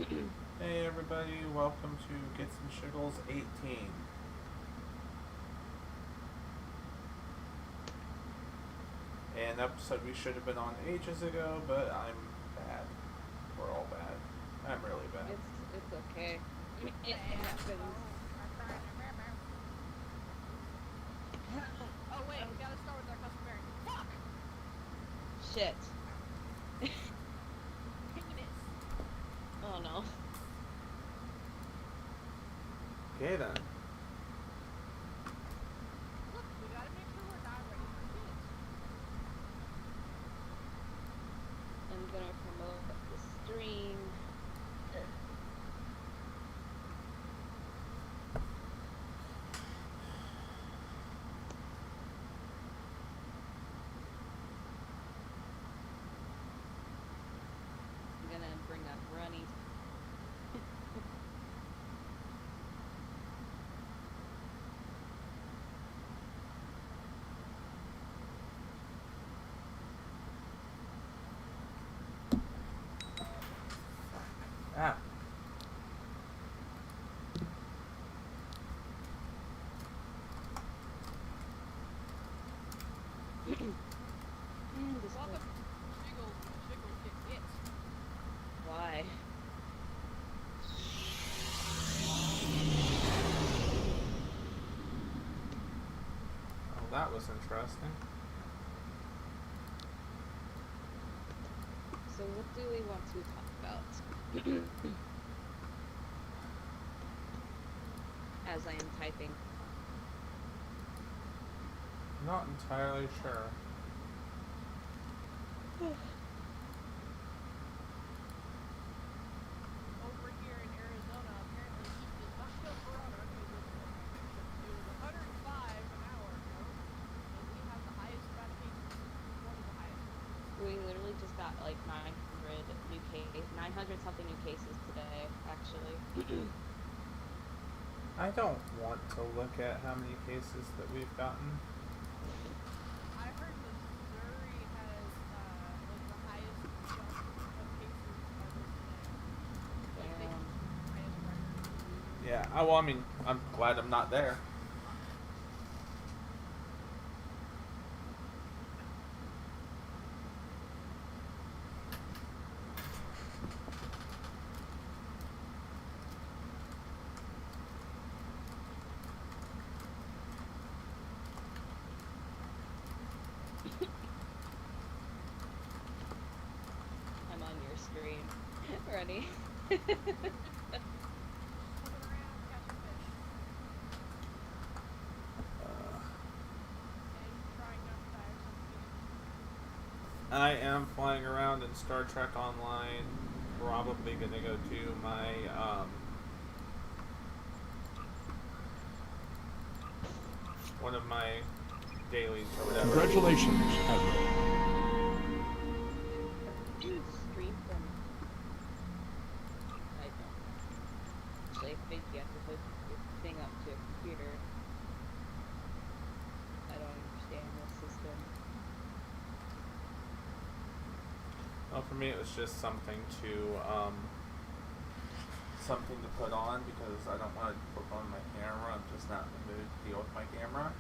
Hey everybody, welcome to Gits and Shiggles 18. An episode we should have been on ages ago, but I'm bad. We're all bad. I'm really bad. It's okay. It happens. Oh wait, we gotta start with our customary. Fuck! Shit. Penis. Oh no. Okay then. Look, we gotta make sure we're not ready for kids. I'm gonna promote the stream. I'm gonna bring up Runny. Ah. And this Welcome one. to Shiggles Get Hits. Why? Well, that was interesting. So what do we want to talk about? As I am typing. Not entirely sure. Over here in Arizona, apparently heat does not kill corona because it was 105 an hour ago, and we have the highest amount of cases, one of the highest. We literally just got like 900 something new cases today, actually. I don't want to look at how many cases that we've gotten. I heard Missouri has like the highest jump of cases ever today. Like they Damn. highest record. Yeah, well, I mean, I'm glad I'm not there. I'm on your screen. Ready? Swimming around, catching fish, and trying not to die of suffocation. I am flying around in Star Trek Online. Probably gonna go to my one of my dailies or whatever. Congratulations, Admiral. Stream from. I don't know. Actually, I think you have to hook this thing up to a computer. I don't understand this system. Well, for me, it was just something to put on because I don't want to put on my camera. I'm just not in the mood to deal with my camera.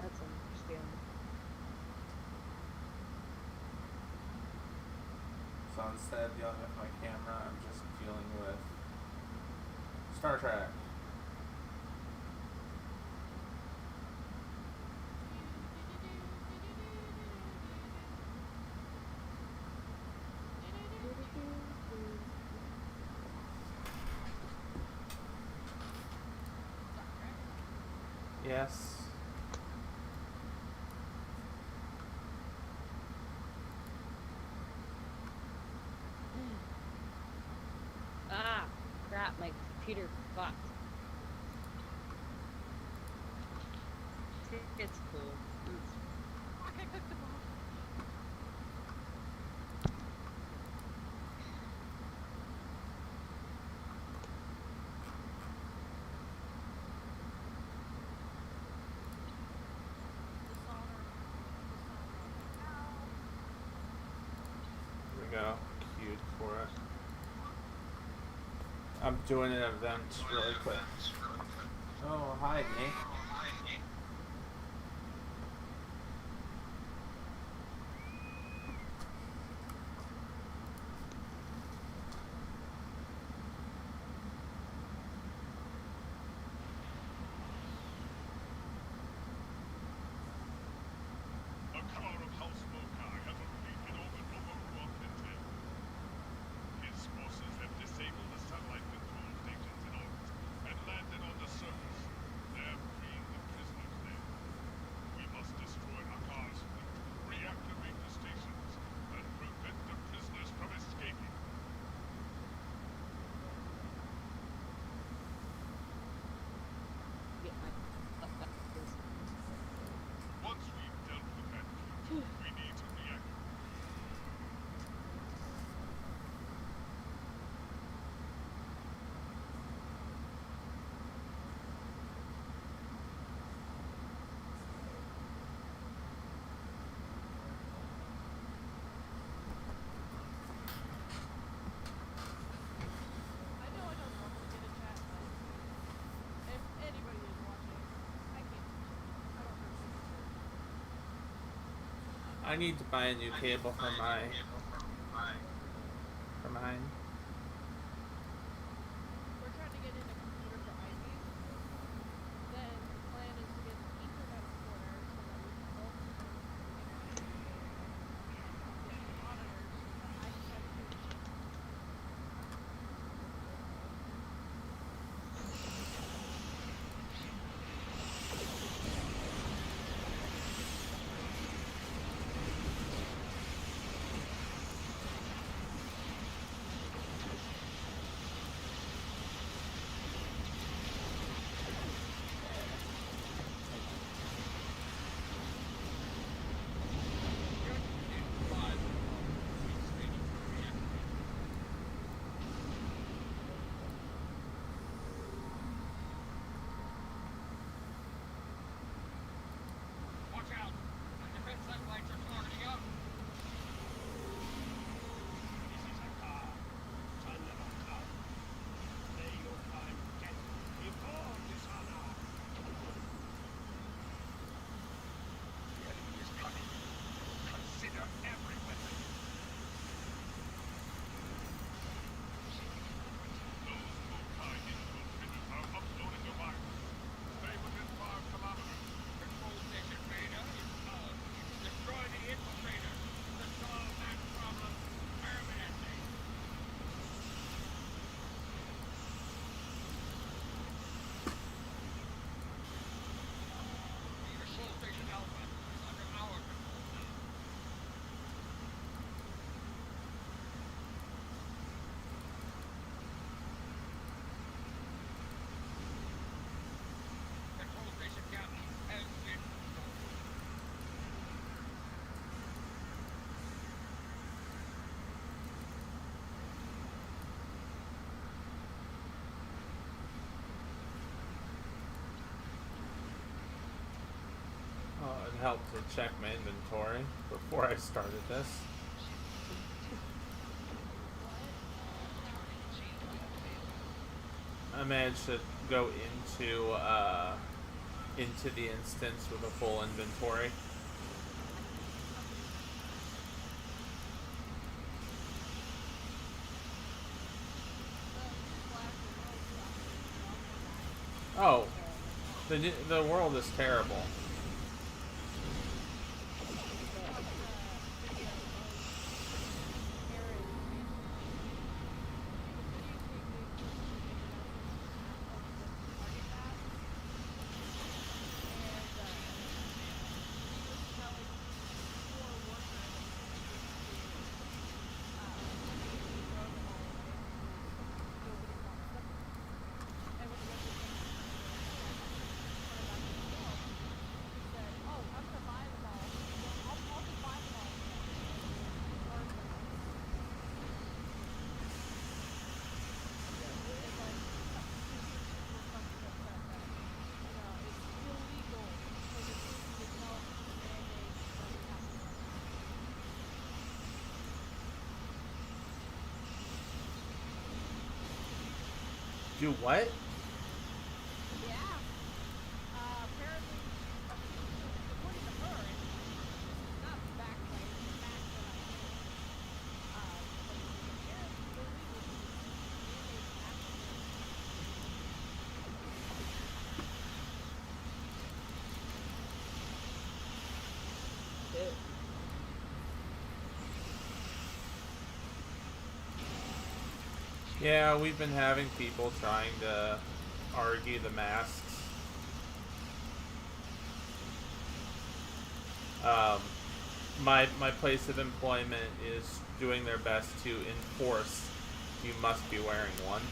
That's understandable. So instead of dealing with my camera, I'm just dealing with Star Trek. Yes. Ah, crap, my computer fucked. It's cool. I cooked them all. Here we go. Cute. for it. I'm doing an event really quick. Oh, hi, Nick. Get my stuff back to this. I know I don't normally get a chat, but if anybody is watching, I can't. I don't know. I need to buy a new cable for mine. We're trying to get in a computer for Ivy. Then the plan is to get Ethernet corner so that we can both get monitors so that I can have two. Watch out! Defense satellites are targeting up! This is a car. Son of a car. May your time get before dishonor. The enemy is coming. Consider every weapon. Those Mokai infiltrators are uploading a virus. Stay within 5 kilometers. Control station Beta is powered. Destroy the infiltrators to solve that problem permanently. Control station Alpha is under our control now. Control station Gamma has been destroyed. Oh, it helped to check my inventory before I started this. I managed to go into the instance with a full inventory. Oh, the world is terrible. Do what? Yeah. Apparently, according to her, and this is not backed by any facts that I know of, but it is apparently illegal to receive mayonnaise after Shit. Yeah, we've been having people trying to argue the masks. Um, my place of employment is doing their best to enforce you must be wearing one.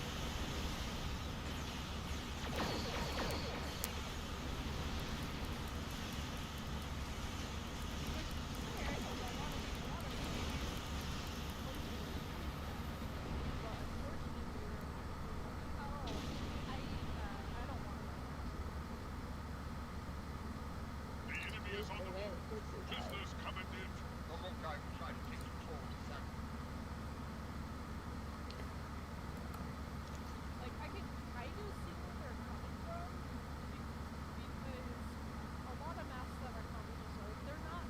The enemy is on the move. Prisoners coming in. The Hawkeye will try to take control of the center. Like, I can kind of see where they're coming from, because a lot of masks that are commonly sold, they're not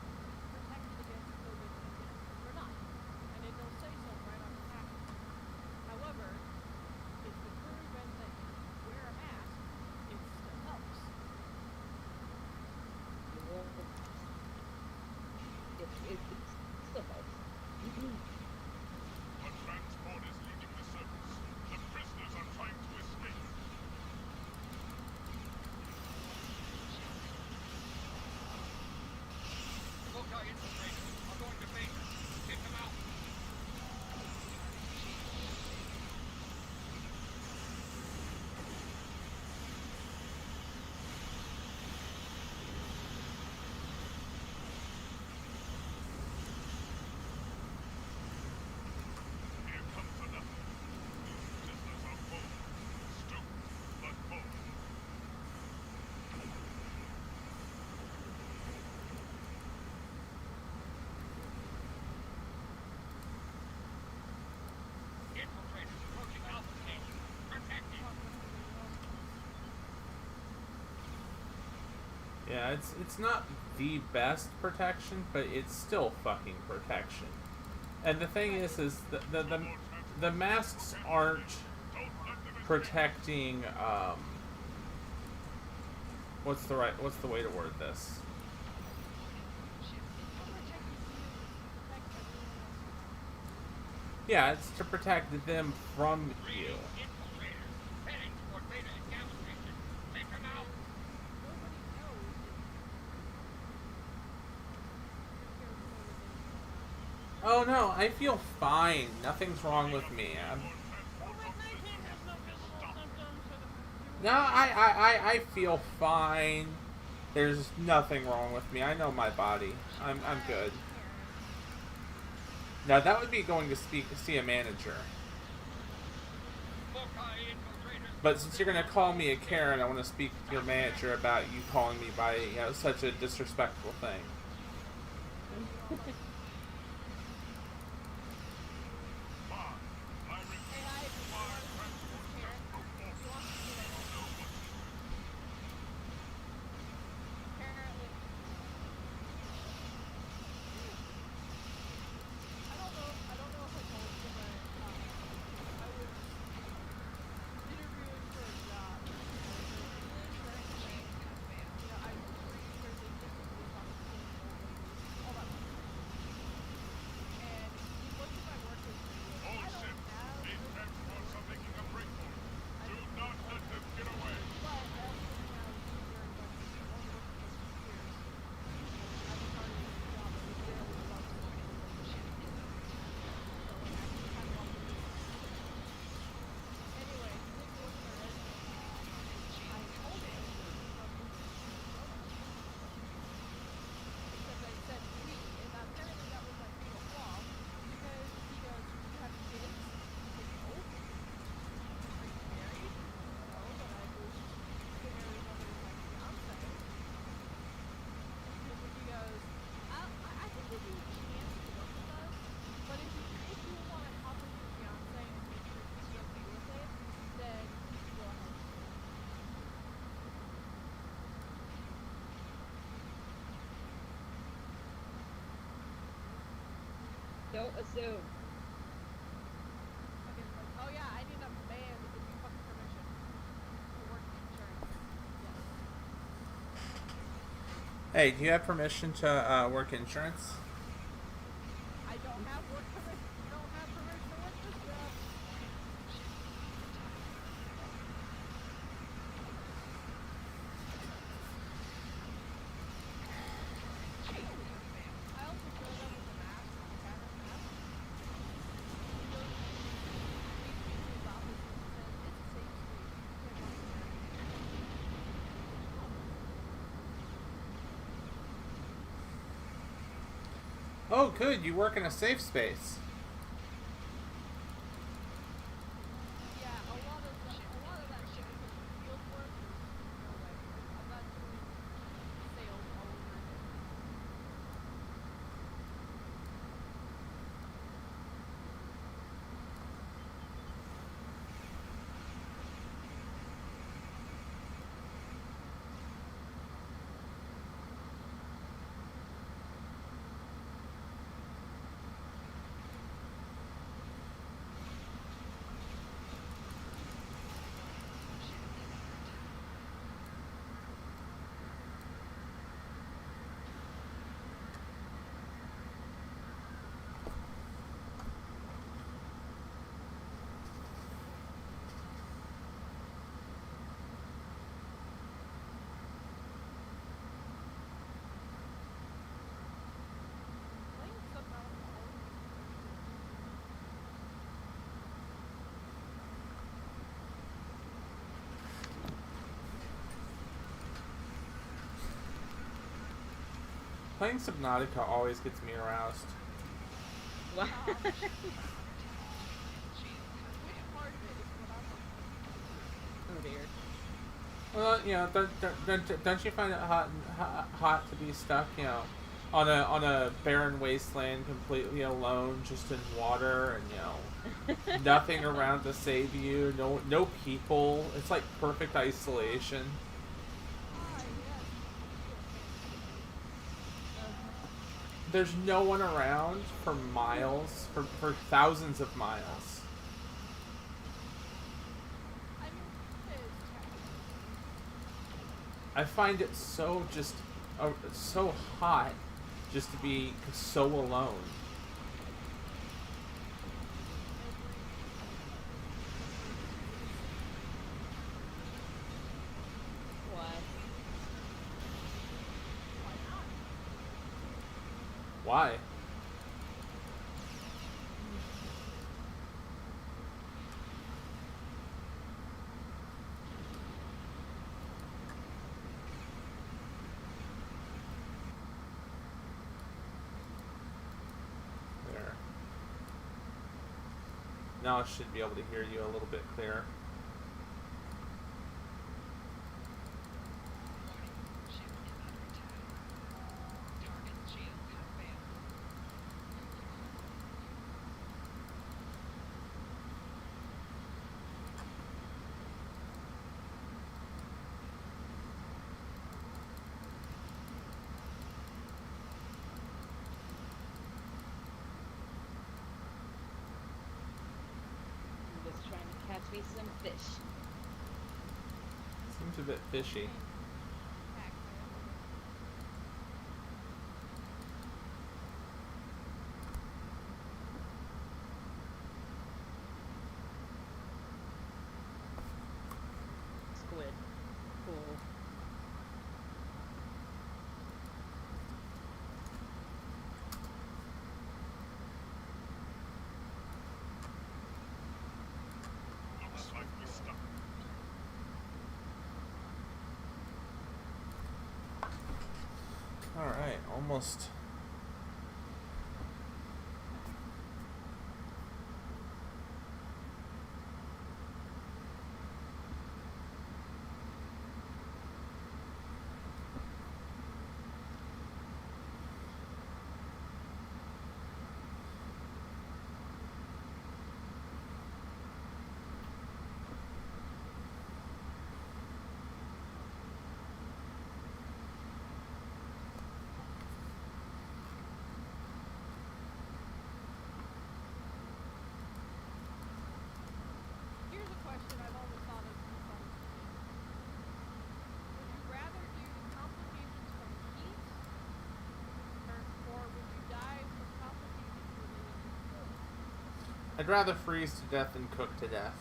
protected against COVID-19. They're not. And it'll say so right on the package. However, if the crew event that you wear a mask, it still helps. It still helps. A transport is leaving the surface. The prisoners are trying to escape. Hawkeye infiltrators are going to base. Take them out. Here comes another. These prisoners are bold. Stupid, but bold. Infiltrators approaching Alpha Station. Protected. Yeah, it's not the best protection, but it's still fucking protection. And the thing is the masks aren't Don't let them escape. protecting. What's the way to word this? Yeah, it's to protect them from you. Infiltrators heading toward Beta and Gamma Station. Take them out. Nobody knows if Oh no, I feel fine. Nothing's wrong with me. COVID-19 has no visible symptoms, so No, I feel fine. There's nothing wrong with me. I know my body. I'm good. Now that would be going to see a manager. Hawkeye infiltrators. But since you're gonna call me a Karen, I want to speak to your manager about you calling me by such a disrespectful thing. Bob, I repeat, why transport just broke off. Apparently. I don't know if I told you, but I was interviewing for a job. I'm pretty sure they typically talk to all that. Don't assume. Okay, oh yeah, I need a man to give me fucking permission to work insurance. Yes. Hey, do you have permission to work insurance? I don't have work permission. Don't have permission to work this job. I also showed up with a mask, a pattern mask. He goes, leads me to his office and he says, "It's a safe space. You can't work in there." Oh, good. You work in a safe space. Yeah, a lot of that shit because field work is no way. I'm not doing sales all over again. Playing Subnautica always gets me really good. Playing Subnautica always gets me aroused. What? Which part of it is what I'm Oh dear. Well, you know, don't you find it hot to be stuck, you know, on a barren wasteland, completely alone, just in water, and nothing around to save you, no people. It's like perfect isolation. Ah, yes. There's no one around for miles, for thousands of miles. I mean, it is technically. I find it so so hot just to be so alone. Why? Why not? Why? There. Now I should be able to hear you a little bit clearer. I'm just trying to catch me some fish. Seems a bit fishy. Heck, man. Squid. Cool. Looks like we're stuck. Alright, almost. I'd rather freeze to death than cook to death.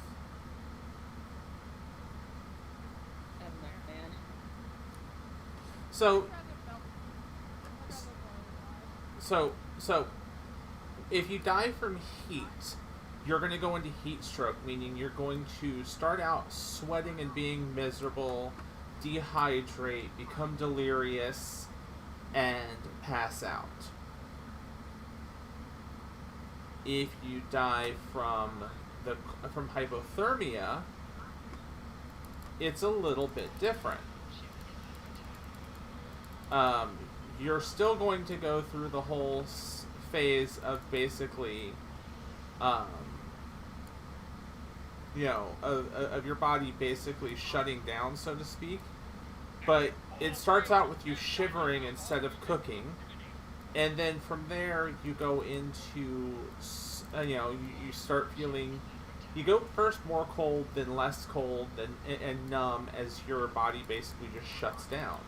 I'm not man. So, I'd rather melt. I'd rather boil alive. so, if you die from heat, you're going to go into heat stroke, meaning you're going to start out sweating and being miserable, dehydrate, become delirious, and pass out. If you die from hypothermia, it's a little bit different. You're still going to go through the whole phase of basically, of your body basically shutting down, so to speak. But it starts out with you shivering instead of cooking, and then from there you go into, you start feeling, you go first more cold, then less cold, and numb as your body basically just shuts down.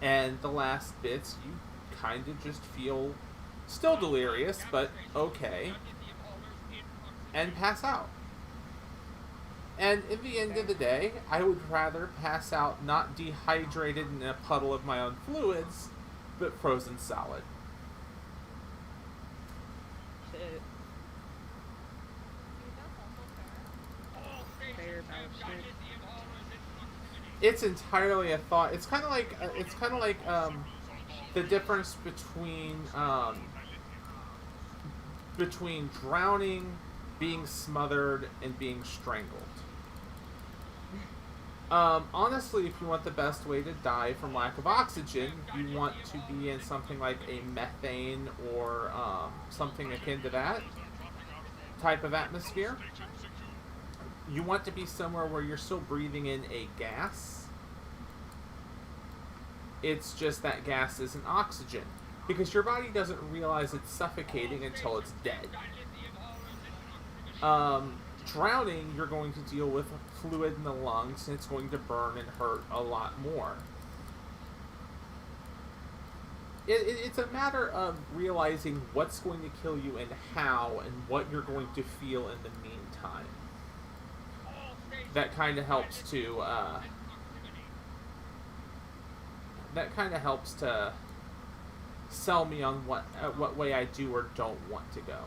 And the last bits, you kind of just feel still delirious, but okay, and pass out. And at the end of the day, I would rather pass out not dehydrated in a puddle of my own fluids, but frozen solid. Shit. Dude, that's also fair. Fair about shit. It's entirely a thought. It's kind of like the difference between drowning, being smothered, and being strangled. Honestly, if you want the best way to die from lack of oxygen, you want to be in something like a methane or something akin to that type of atmosphere. You want to be somewhere where you're still breathing in a gas. It's just that gas isn't oxygen, because your body doesn't realize it's suffocating until it's dead. Drowning, you're going to deal with fluid in the lungs, and it's going to burn and hurt a lot more. It's a matter of realizing what's going to kill you and how, and what you're going to feel in the meantime. That kind of helps to sell me on what way I do or don't want to go.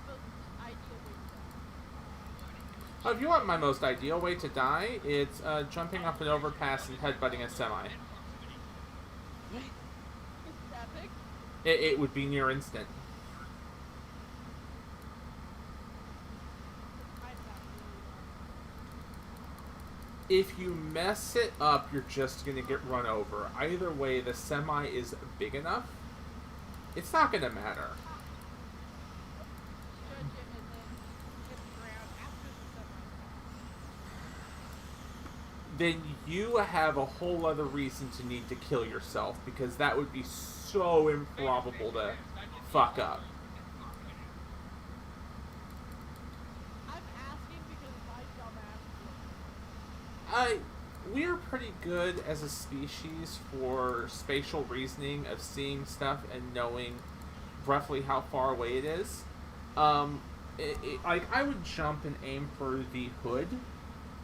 The ideal way to If you want my most ideal way to die, it's jumping off an overpass and headbutting a semi. die. Epic. It would be near instant. I'd have If you mess it up, you're just going to get run over. Either way, the semi is big enough, it's not going to matter. Judge it and then hit the ground after the semi. Then you have a whole other reason to need to kill yourself, because that would be so improbable to fuck up. I'm asking because my dumbass. We're pretty good as a species for spatial reasoning of seeing stuff and knowing roughly how far away it is. Like, I would jump and aim for the hood,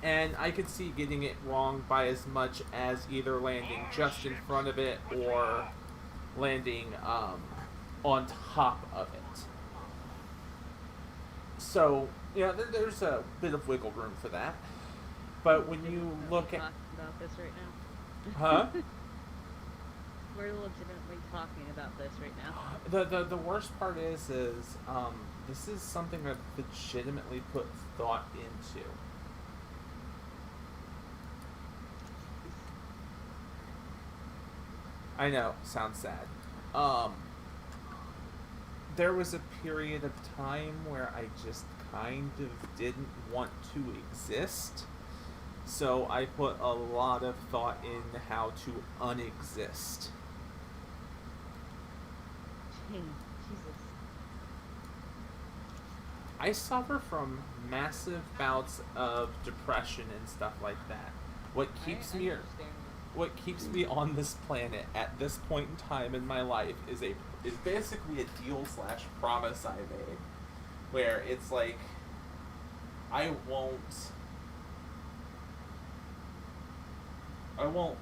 and I could see getting it wrong by as much as either landing just in front of it or landing on top of it. So, there's a bit of wiggle room for that. But when you look at... talking about this right now. Huh? We're legitimately talking about this right now. The worst part is this is something I've legitimately put thought into. I know, sounds sad. There was a period of time where I just kind of didn't want to exist. So I put a lot of thought in how to unexist. Jesus. I suffer from massive bouts of depression and stuff like that. What keeps me what keeps me on this planet at this point in time in my life is basically a deal / promise I made, where it's like I won't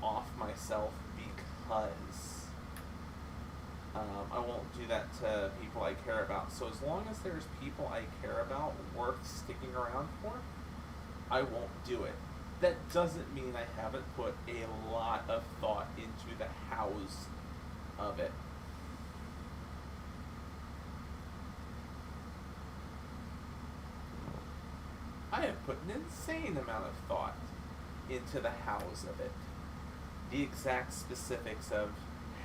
off myself because I won't do that to people I care about. So as long as there's people I care about worth sticking around for, I won't do it. That doesn't mean I haven't put a lot of thought into the hows of it. I have put an insane amount of thought into the hows of it. The exact specifics of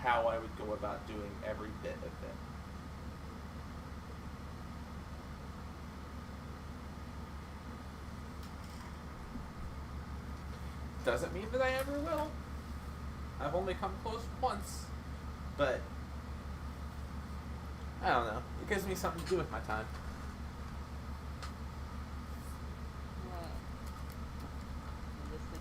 how I would go about doing every bit of it. Doesn't mean that I ever will. I've only come close once. But I don't know. It gives me something to do with my time. Listen.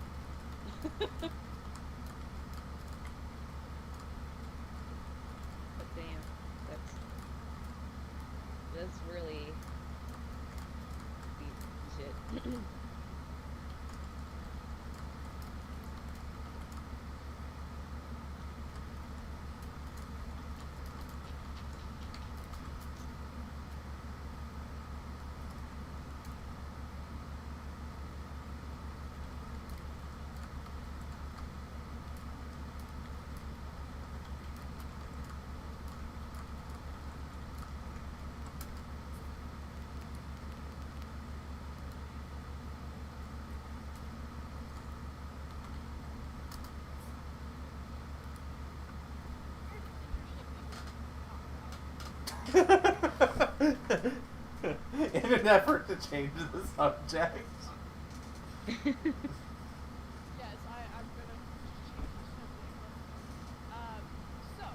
But damn, that's really deep shit. In an effort to change the subject. Yes, I'm gonna change the subject. So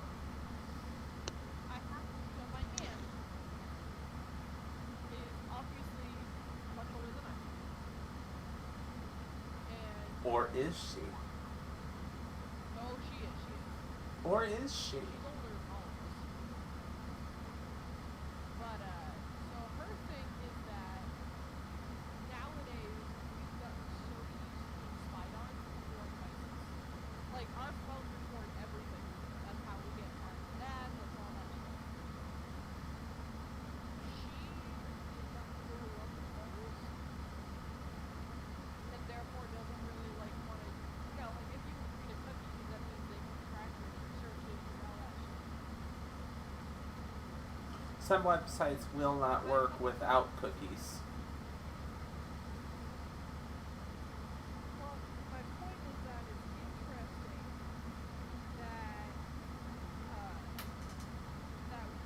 I have so my aunt is obviously much older than I am. And Or is she? oh, she is. Or is she? She's older than all of us. But so her thing is that nowadays we've gotten so used to being spied on through our devices. Like our phones record everything. That's how we get our dad. That's all that stuff. She does not really love the photos, and therefore doesn't really like want to. You know, like if you read a cookie, that means they can track your searches and all that shit. Some websites will not work without cookies. Well, my point is that it's interesting that that we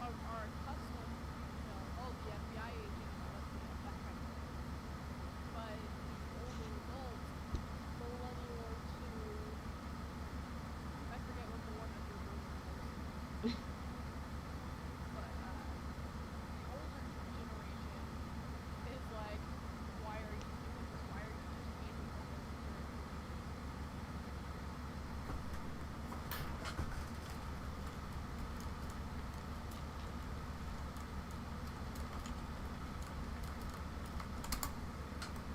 like are accustomed to, you know, oh, the FBI agent, let's see, that kind of thing. But older adults, the level to I forget what the one under was. But the older generation is like, why are you doing this? Why are you just handing over your information?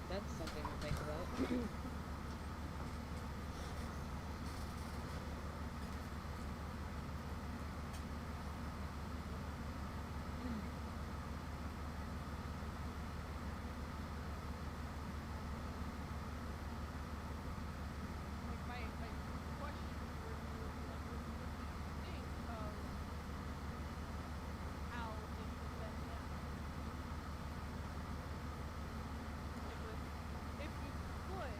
That's something to think about. Like my question for you is like, what do you think of how things have been now? Like with, if you could,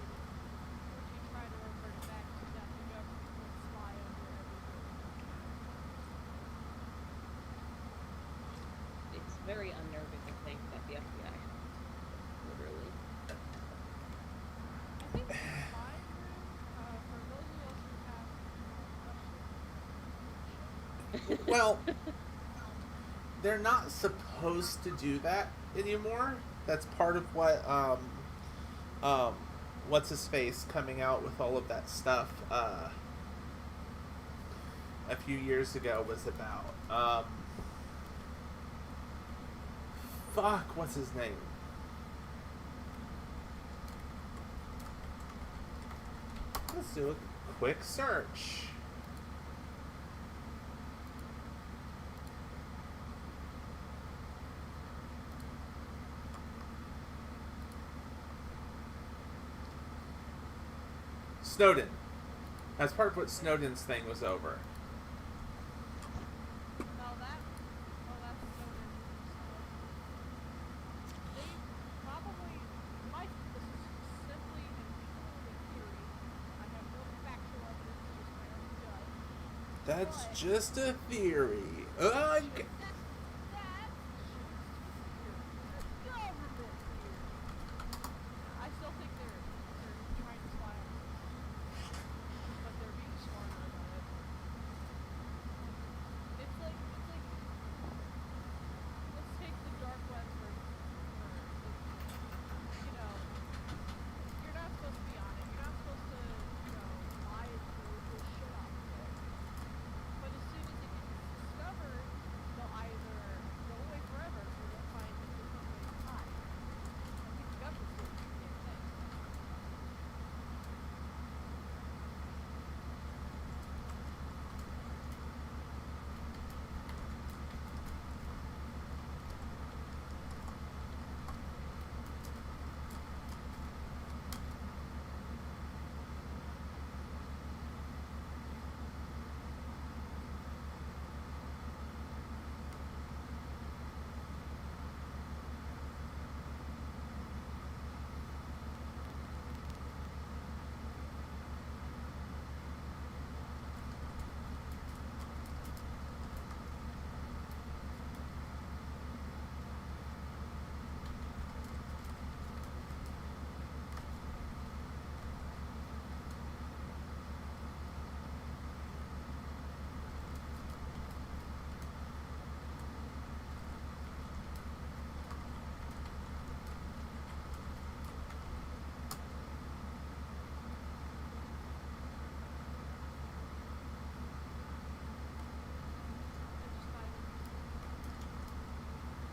would you try to revert back to that the government would spy on your every move? It's very unnerving to think that the FBI, literally. I think in my room, for those of us who have more questions, Well, they're not supposed to do that anymore. That's part of what what's his face coming out with all of that stuff a few years ago was about. Fuck, what's his name? Let's do a quick search. Snowden. That's part of what Snowden's thing was over. No, that's Snowden. They probably might. This is simply and purely theory. I have no factual evidence. Just my own judge. That's But- just a theory. Ugh. That's government theory. I still think they're trying to spy on us, but they're being smarter about it. It's like let's take the dark web for you know, you're not supposed to be on it. You're not supposed to, lie and pull shit off of it. But as soon as it gets discovered, they'll either go away forever or they'll find a different way to hide. I think the government's doing the same thing.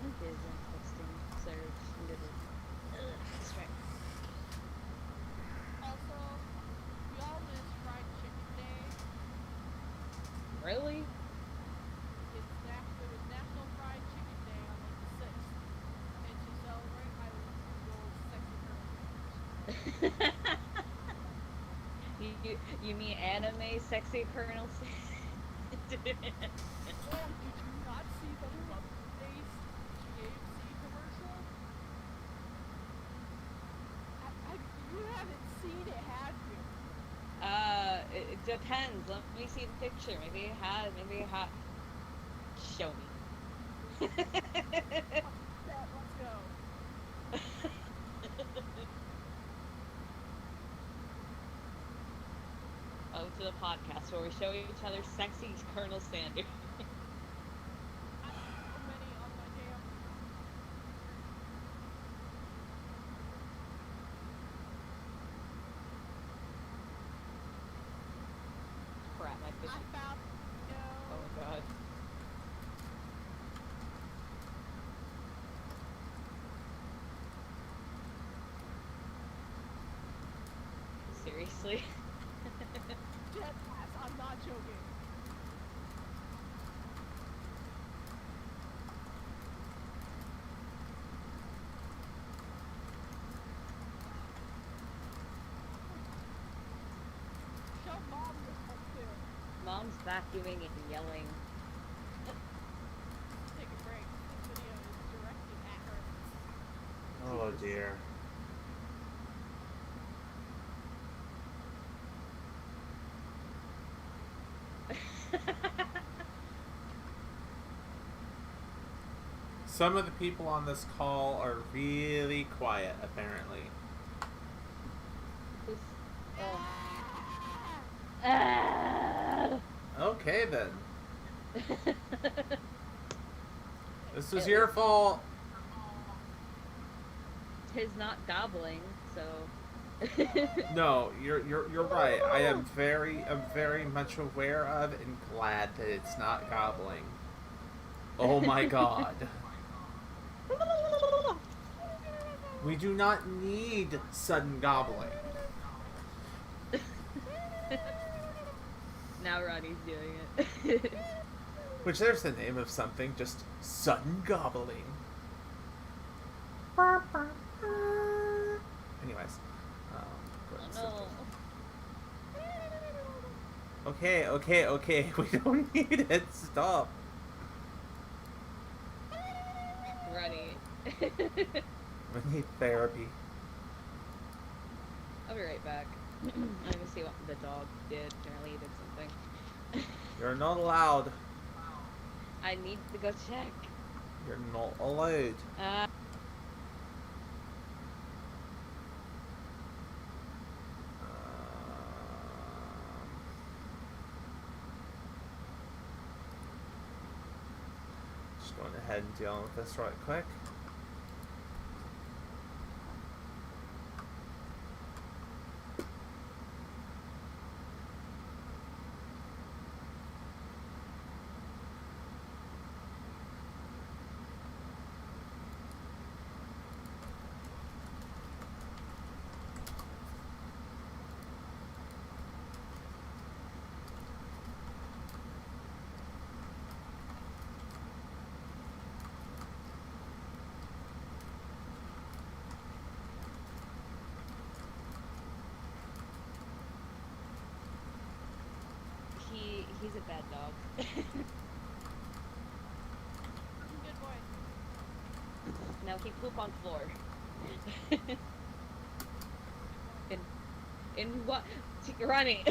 It is interesting. Search. That's right. Also, we all miss Fried Chicken Day. Really? It was National Fried Chicken Day on like the 6th. And to celebrate, I rolled sexy curly. You mean anime sexy kernels? Oh, did you not see the Love Days KFC commercial? You haven't seen it, have you? It depends. Let me see the picture. Maybe it had. Show me. Let's go. Oh, to the podcast where we show each other sexy Colonel Sanders. I have so many on my damn. Crap, my fish. I found. Oh my god. Seriously? Jetpass. I'm not joking. Show mom this one too. Mom's vacuuming and yelling. Take a break. This video is directed at her. Oh dear. Some of the people on this call are really quiet, apparently. Okay then. This was your fault. Tis not gobbling, so No, you're right. I'm very much aware of and glad that it's not gobbling. Oh my god. We do not need sudden gobbling. Now Ronnie's doing it. Which there's the name of something, just sudden gobbling. Anyways. Oh no. Okay. We don't need it. Stop. Ronnie. We need therapy. I'll be right back. I'm gonna see what the dog did. Apparently he did something. You're not allowed. I need to go check. You're not allowed. Just going ahead and dealing with this right quick. He's a bad dog. Good boy. Now he poop on floor. in what? Ronnie.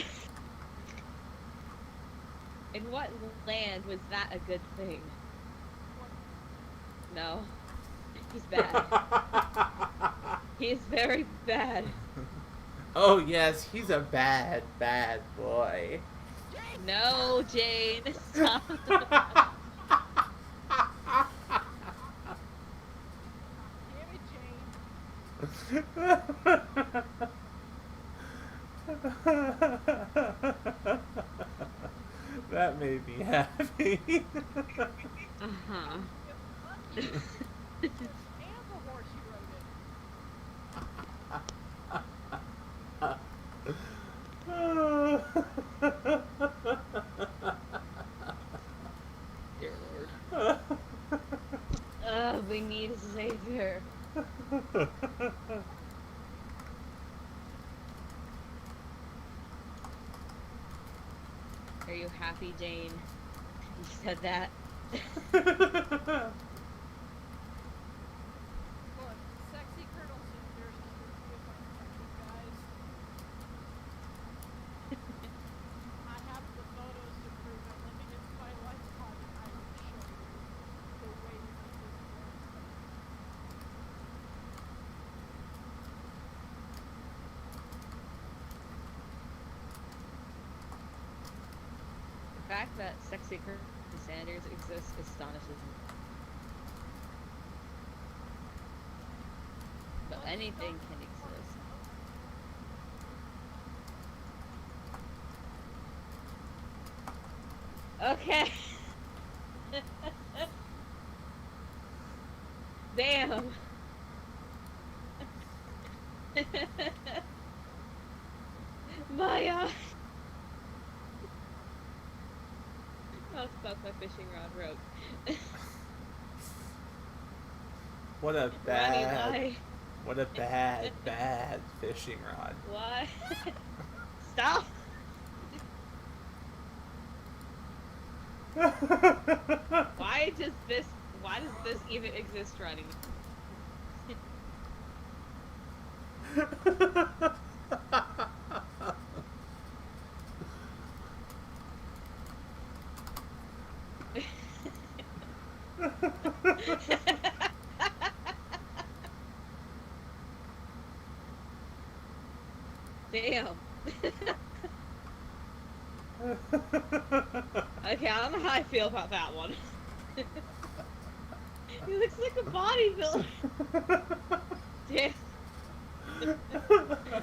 In what land was that a good thing? No. He's bad. He's very bad. Oh yes, he's a bad boy. No, Jane. Stop. Damn it, Jane. That made me happy. Uh-huh. And the horse you rode Dear Lord. We need a savior. Are you happy, Jane? You said that. Look, sexy Colonel Sanders is working with my detective guys. I have the photos to prove it. Let me get to my laptop and I will show you the way that this works. The fact that sexy Colonel Sanders exists astonishes me. But anything can exist. Okay. Damn. Maya. I'll stop my fishing rod rope. What a Ronnie, bad, why? what a bad fishing rod. Why? Stop! Why does this even exist, Ronnie? Damn. Okay, I don't know how I feel about that one. He looks like a bodybuilder. Damn.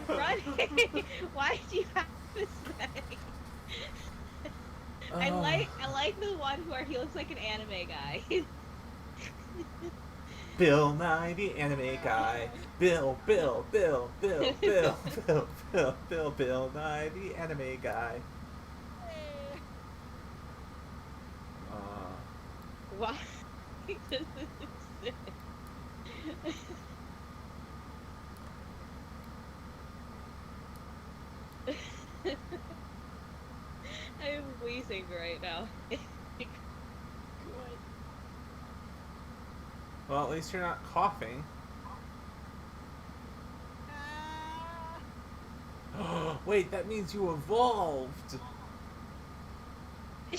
Ronnie, why do you have this thing? Oh. I like the one where he looks like an anime guy. Bill Nye, the anime guy. Bill, Bill, Bill, Bill, Bill, Bill, Bill, Bill, Bill Nye, the anime guy. Hey. Why does this exist? I am wheezing right now. Good. Well, at least you're not coughing. Ah. Wait, that means you evolved. Yeah.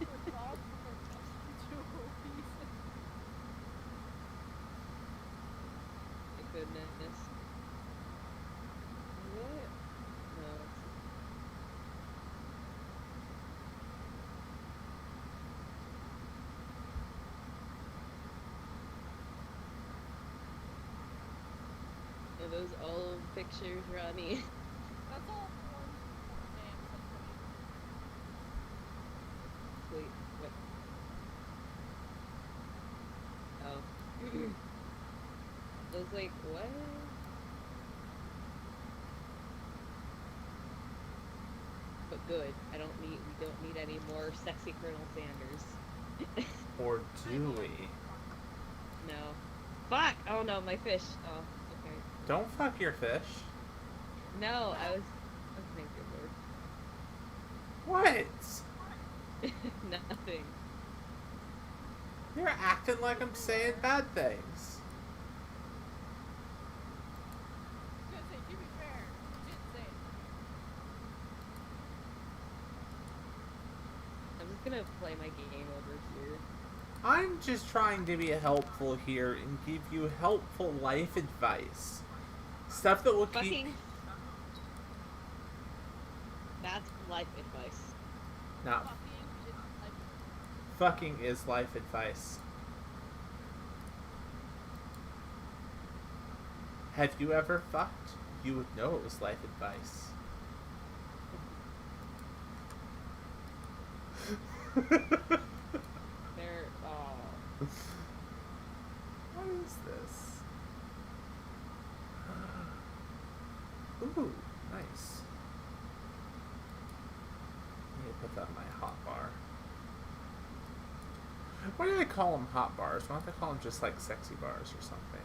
Evolved from a monkey to a weasel. My goodness. What? No. Are those old pictures, Ronnie? That's all one names I put in. Wait, what? Oh. I was like, what? But good. We don't need any more sexy Colonel Sanders. Or do we? No. Fuck! Oh no, my fish. Oh, okay. Don't fuck your fish. No, I was. Oh, thank you, What? Lord. Nothing. You're acting like I'm saying bad things. I was gonna say, to be fair, you did say it. I'm just gonna play my game over here. I'm just trying to be helpful here and give you helpful life advice. Stuff that will keep... Fucking. That's life advice. Not Fucking is like fucking is life advice. Have you ever fucked? You would know it was life advice. They're. Oh. What is this? Ooh, nice. Let me put that in my hot bar. Why do they call them hot bars? Why don't they call them just like sexy bars or something?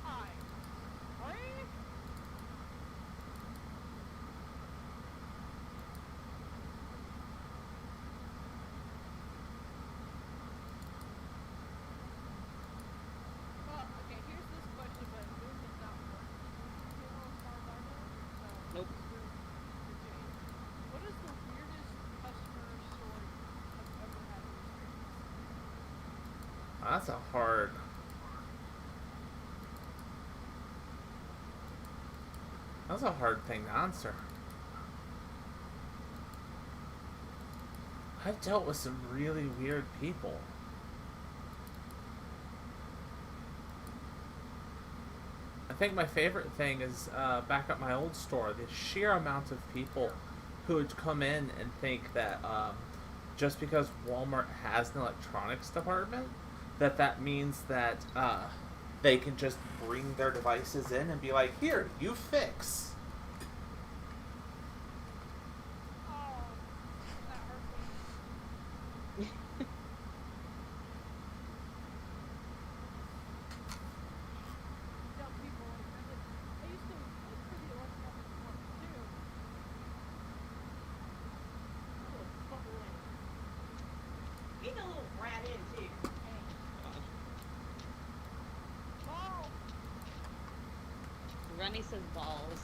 hi. What? Well, okay, here's this question, but Moon does not work. You know, as far as I know. Nope. You're Jane. What is the weirdest customer story you've ever had experience? That's a hard... That's a hard thing to answer. I've dealt with some really weird people. I think my favorite thing is back at my old store, the sheer amount of people who would come in and think that just because Walmart has an electronics department, that means that they can just bring their devices in and be like, here, you fix. Oh, that hurt me. Dumb people like that. I used to look for the electronics department too. Oh, boy. He's a little brat in too. Hey. Ball. Ronnie says balls.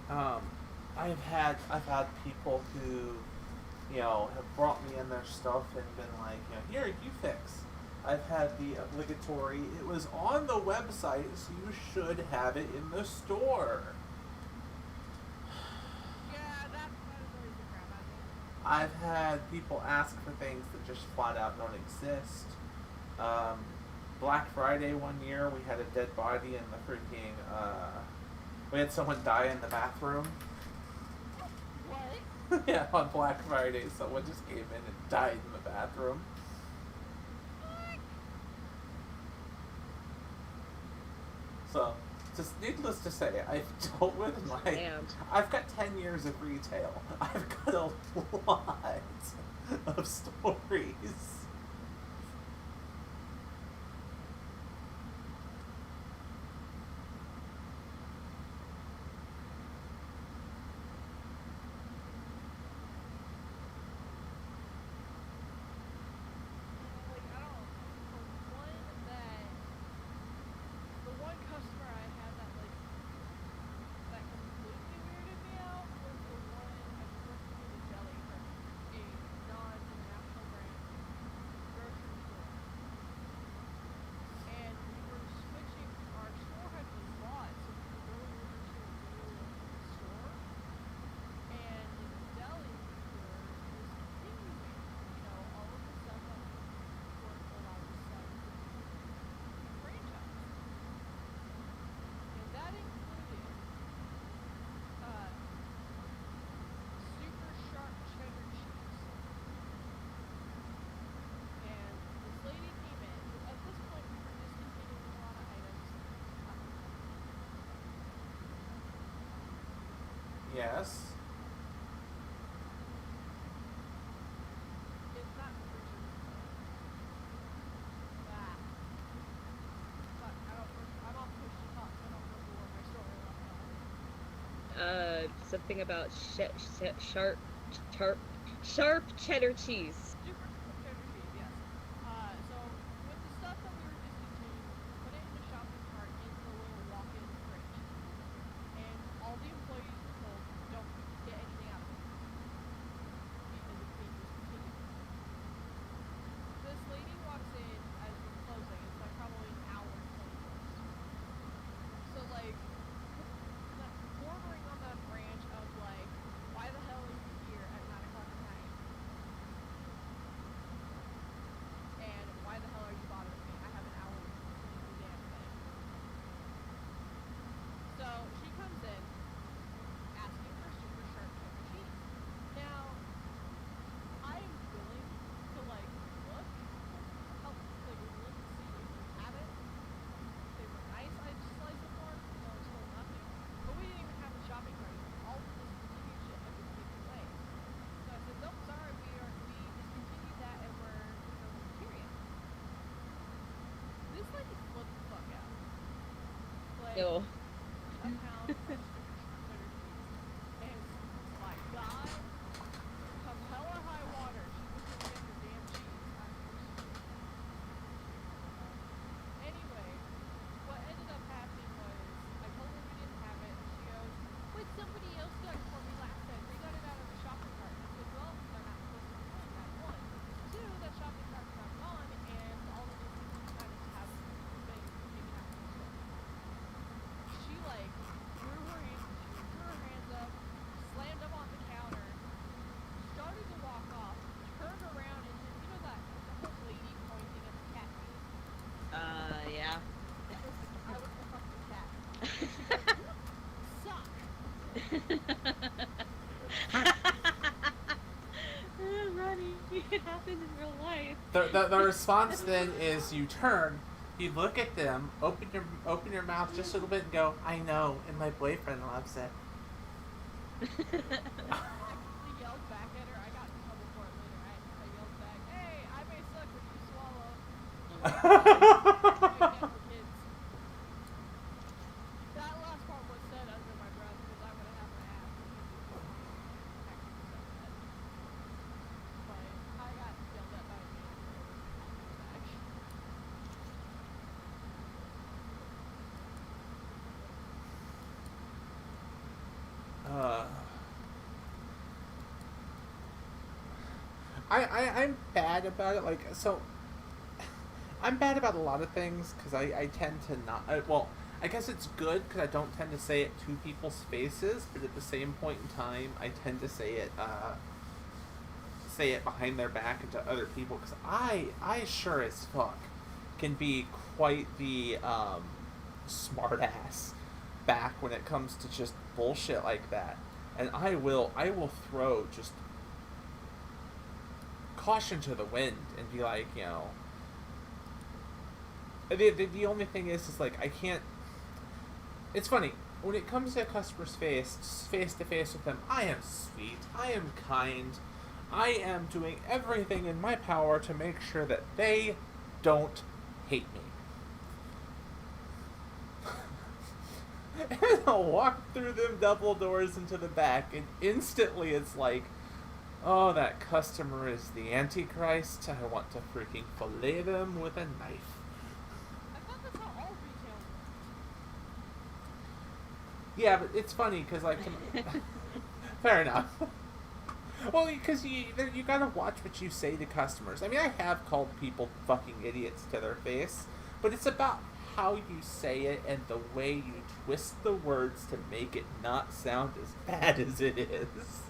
Um, I've had people who, have brought me in their stuff and been like, here, you fix. I've had the obligatory, it was on the website, so you should have it in the store. Yeah, that annoys the crap out of me. I've had people ask for things that just flat out don't exist. Um, Black Friday one year, we had a dead body in the freaking, we had someone die in the bathroom. What? Yeah, on Black Friday, someone just came in and died in the bathroom. So, just needless to say, I've dealt with Damn. I've got 10 years of retail. I've got a lot of stories. Like, I don't. The one customer I had that completely weirded me out was the one I was working in a deli for a non-national brand grocery store. And we were switching, our store had been bought, so we were going over to a new store. And the deli were discontinuing, all of the stuff that we weren't allowed to sell to the franchise. And that included super sharp cheddar cheese. And this lady came in. At this point, we were discontinuing a lot of items. Yes. It's not nutritious. Ah. Fuck, I'm all pushed to talk, so I don't remember where my story left off. Something about sharp cheddar cheese. Super cheddar cheese, yes. So with the stuff that we were discontinuing, we put it in the shopping cart in the little walk-in fridge. And all the employees were told, don't get anything out of it. Because it's being discontinued. This lady walks in as we're closing. It's like probably an hour until we close. So like, bordering on that branch of like, why the hell are you here at 9 o'clock at night? And why the hell are you bothering me? I have an hour to clean the damn thing. So she comes in asking for super sharp cheddar cheese. Now, I am willing to like look, help like look to see if we have it. If they were nice, I'd slice it more. I was told not to. But we didn't even have a shopping cart. All the discontinued shit had been taken away. So I said, nope, sorry, we discontinued that and we're no longer carrying it. This lady flipped the fuck out. Like, Ew. a pound of super cheddar cheese. And my God, come hell or high water, she was gonna get her damn cheese. I'm Anyway, what ended up happening was I told her we didn't have it, and she goes, "But somebody else got it for me last time. They got it out of the shopping cart." And I said, "Well, they're not supposed to be doing that. One, two, that shopping cart's now gone, and all the discontinued items have been taken out from the store." She like threw her hands up, slammed them on the counter, started to walk off, turned around and did that whole lady pointing at the cat meme? Yeah. I was the fucking cat. She goes, "Suck." Ronnie, it happened in real life. The response then is you turn, you look at them, open your mouth just a little bit and go, I know, and my boyfriend loves it. I actually yelled back at her. I got in trouble for it later. I yelled back, "Hey, I may suck, but you swallow." You get for kids. That last part was said under my breath because I would have had my ass actually said that. But I got yelled at by a manager back. I'm bad about it. Like, so I'm bad about a lot of things because I tend to not. Well, I guess it's good because I don't tend to say it to people's faces, but at the same point in time, I tend to say it behind their back and to other people because I sure as fuck can be quite the smart ass back when it comes to just bullshit like that, and I will throw just caution to the wind and be like, the only thing is like I can't. It's funny when it comes to a customer's face to face with them. I am sweet. I am kind. I am doing everything in my power to make sure that they don't hate me. And I'll walk through them double doors into the back, and instantly it's like, oh, that customer is the Antichrist. I want to freaking fillet them with a knife. I thought that's how all retail works. Yeah, but it's funny because, like, fair enough. Well, because you gotta watch what you say to customers. I mean, I have called people fucking idiots to their face, but it's about how you say it and the way you twist the words to make it not sound as bad as it is.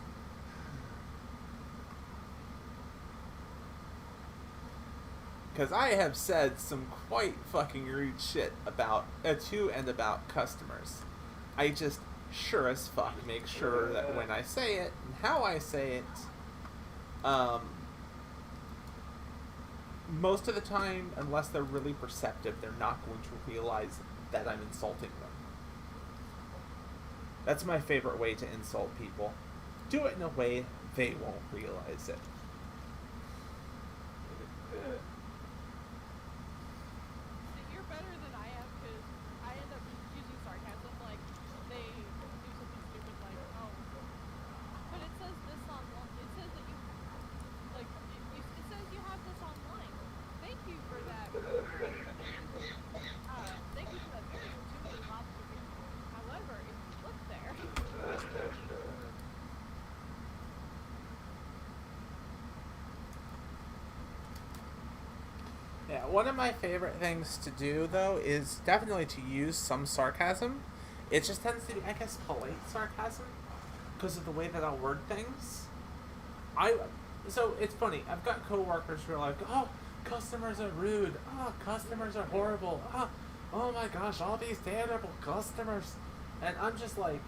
Because I have said some quite fucking rude shit about to and about customers. I just sure as fuck make sure that when I say it and how I say it, most of the time, unless they're really perceptive, they're not going to realize that I'm insulting them. That's my favorite way to insult people. Do it in a way they won't realize it. See, you're better than I am because I end up using sarcasm like they do something stupid like, oh, but it says this online. It says that you, like, it says you have this online. Thank you for that. Thank you for that very gratuitous observation. However, if you look there, Yeah, one of my favorite things to do, though, is definitely to use some sarcasm. It just tends to be, I guess, polite sarcasm because of the way that I'll word things. So it's funny. I've got coworkers who are like, "Oh, customers are rude. Oh, customers are horrible. Oh my gosh, all these terrible customers." And I'm just like,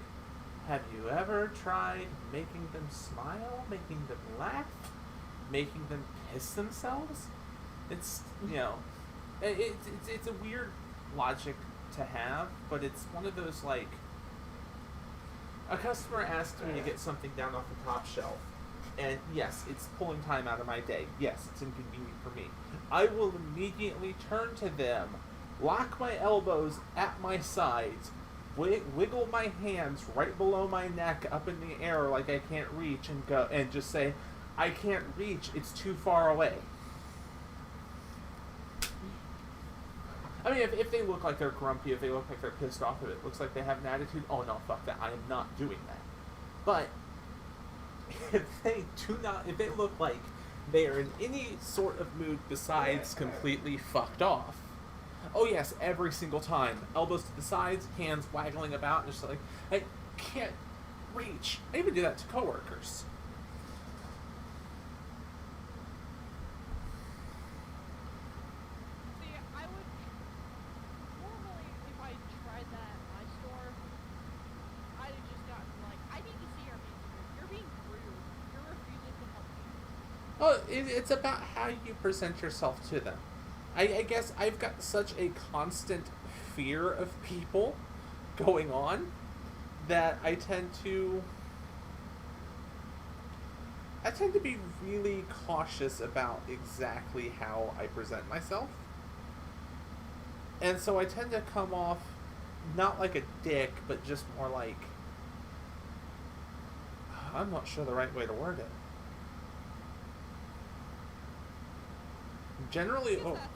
have you ever tried making them smile, making them laugh, making them piss themselves? It's, it's a weird logic to have, but it's one of those, like, a customer asks me to get something down off the top shelf, and yes, it's pulling time out of my day. Yes, it's inconvenient for me. I will immediately turn to them, lock my elbows at my sides, wiggle my hands right below my neck up in the air like I can't reach, and go and just say, "I can't reach, it's too far away." I mean, if they look like they're grumpy, if they look like they're pissed off, if it looks like they have an attitude, oh no, fuck that, I am not doing that. But if they look like they are in any sort of mood besides completely fucked off, oh yes, every single time, elbows to the sides, hands waggling about, and just like, I can't reach. I even do that to coworkers. see, I would normally, if I tried that at my store, I'd have just gotten like, I need to see your manager. You're being rude. You're refusing to help me. Well, it's about how you present yourself to them. I guess I've got such a constant fear of people going on that I tend to be really cautious about exactly how I present myself. And so I tend to come off not like a dick, but just more like, I'm not sure the right way to word it. Generally, Because that's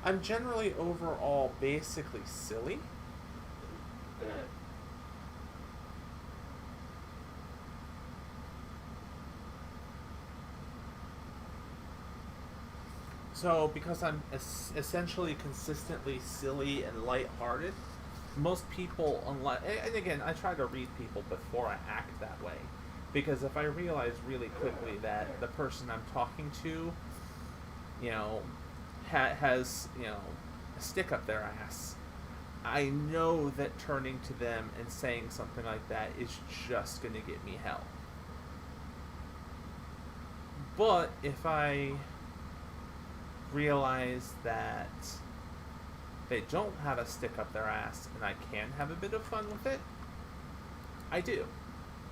I'm generally overall basically silly. So, because I'm essentially consistently silly and lighthearted, most people, unless, and again, I try to read people before I act that way, because if I realize really quickly that the person I'm talking to, you know, has, you know, a stick up their ass, I know that turning to them and saying something like that is just going to get me hell. But if I realize that they don't have a stick up their ass and I can have a bit of fun with it, I do.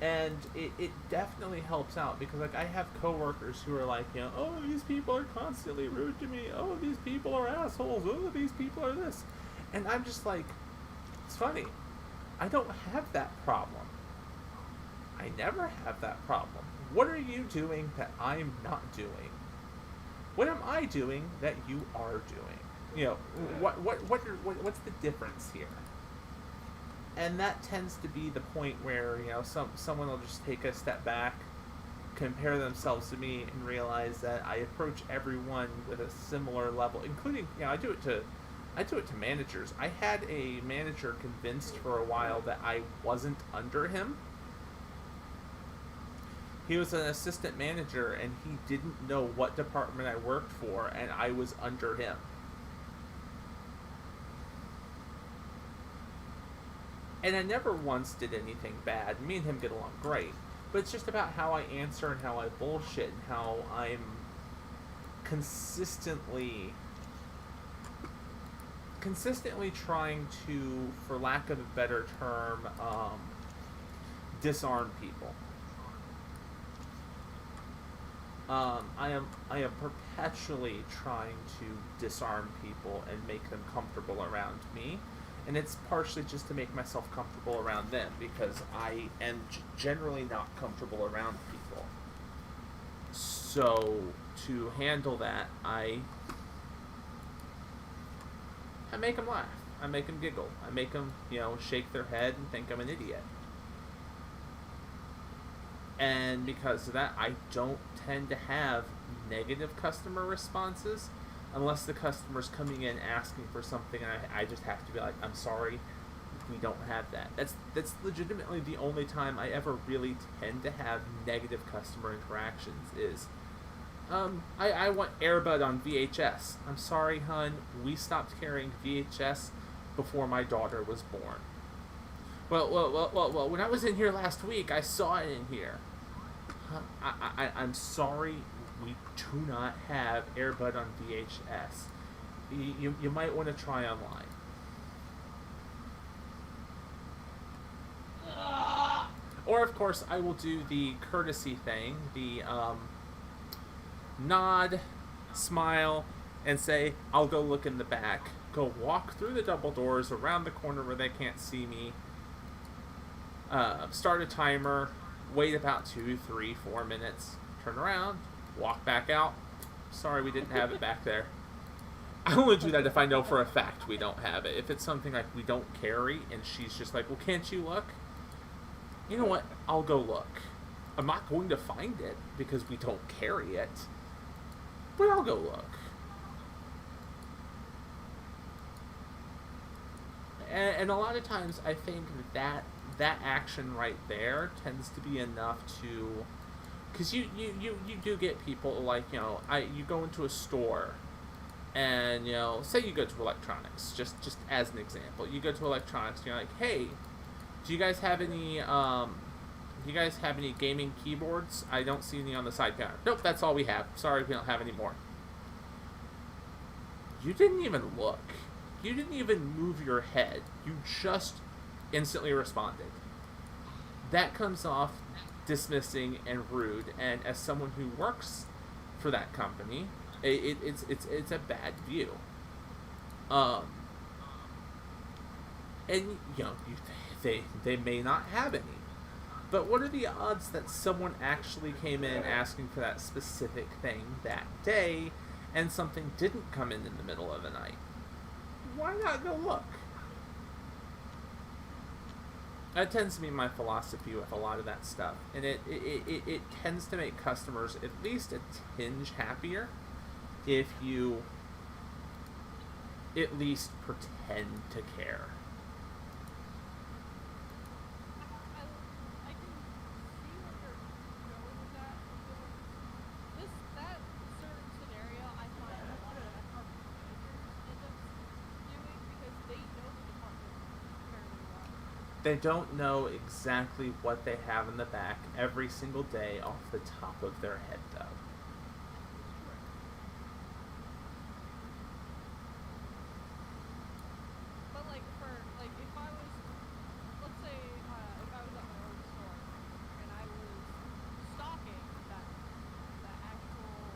And it definitely helps out, because like I have coworkers who are like, you know, oh, these people are constantly rude to me, oh, these people are assholes, oh, these people are this. And I'm just like, it's funny, I don't have that problem. I never have that problem. What are you doing that I'm not doing? What am I doing that you are doing? You know, what's the difference here? And that tends to be the point where, you know, someone will just take a step back, compare themselves to me, and realize that I approach everyone with a similar level, including, you know, I do it to managers. I had a manager convinced for a while that I wasn't under him. He was an assistant manager, and he didn't know what department I worked for, and I was under him. And I never once did anything bad. Me and him get along great. But it's just about how I answer and how I bullshit and how I'm consistently trying to, for lack of a better term, disarm people. I am perpetually trying to disarm people and make them comfortable around me, and it's partially just to make myself comfortable around them, because I am generally not comfortable around people. So to handle that, I make them laugh. I make them giggle. I make them, you know, shake their head and think I'm an idiot. And because of that, I don't tend to have negative customer responses unless the customer's coming in asking for something and I just have to be like, I'm sorry, we don't have that. That's legitimately the only time I ever really tend to have negative customer interactions is, I want Airbud on VHS. I'm sorry, hun, we stopped carrying VHS before my daughter was born. Well, when I was in here last week, I saw it in here. I'm sorry, we do not have Airbud on VHS. You might want to try online. Or, of course, I will do the courtesy thing, the nod, smile, and say, I'll go look in the back. Go walk through the double doors, around the corner where they can't see me, start a timer, wait about 2, 3, 4 minutes, turn around, walk back out. Sorry, we didn't have it back there. I only do that if I know for a fact we don't have it. If it's something like we don't carry, and she's just like, well, can't you look? You know what? I'll go look. I'm not going to find it because we don't carry it, but I'll go look. And a lot of times I think that action right there tends to be enough to, because you do get people like, you know, you go into a store and, you know, say you go to electronics, just as an example, you go to electronics and you're like, hey, do you guys have any gaming keyboards? I don't see any on the side counter. Nope, that's all we have. Sorry, we don't have any more. You didn't even look. You didn't even move your head. You just instantly responded. That comes off dismissing and rude, and as someone who works for that company, it's a bad view. And you know, they may not have any, but what are the odds that someone actually came in asking for that specific thing that day, and something didn't come in the middle of the night? Why not go look? That tends to be my philosophy with a lot of that stuff, and it tends to make customers at least a tinge happier, if you at least pretend to care. I can see where you're going with that. That certain scenario, I find a lot of department managers end up doing because they know the department fairly well. They don't know exactly what they have in the back every single day off the top of their head, though. It's true. But like if I was, let's say if I was at my own store and I was stocking that actual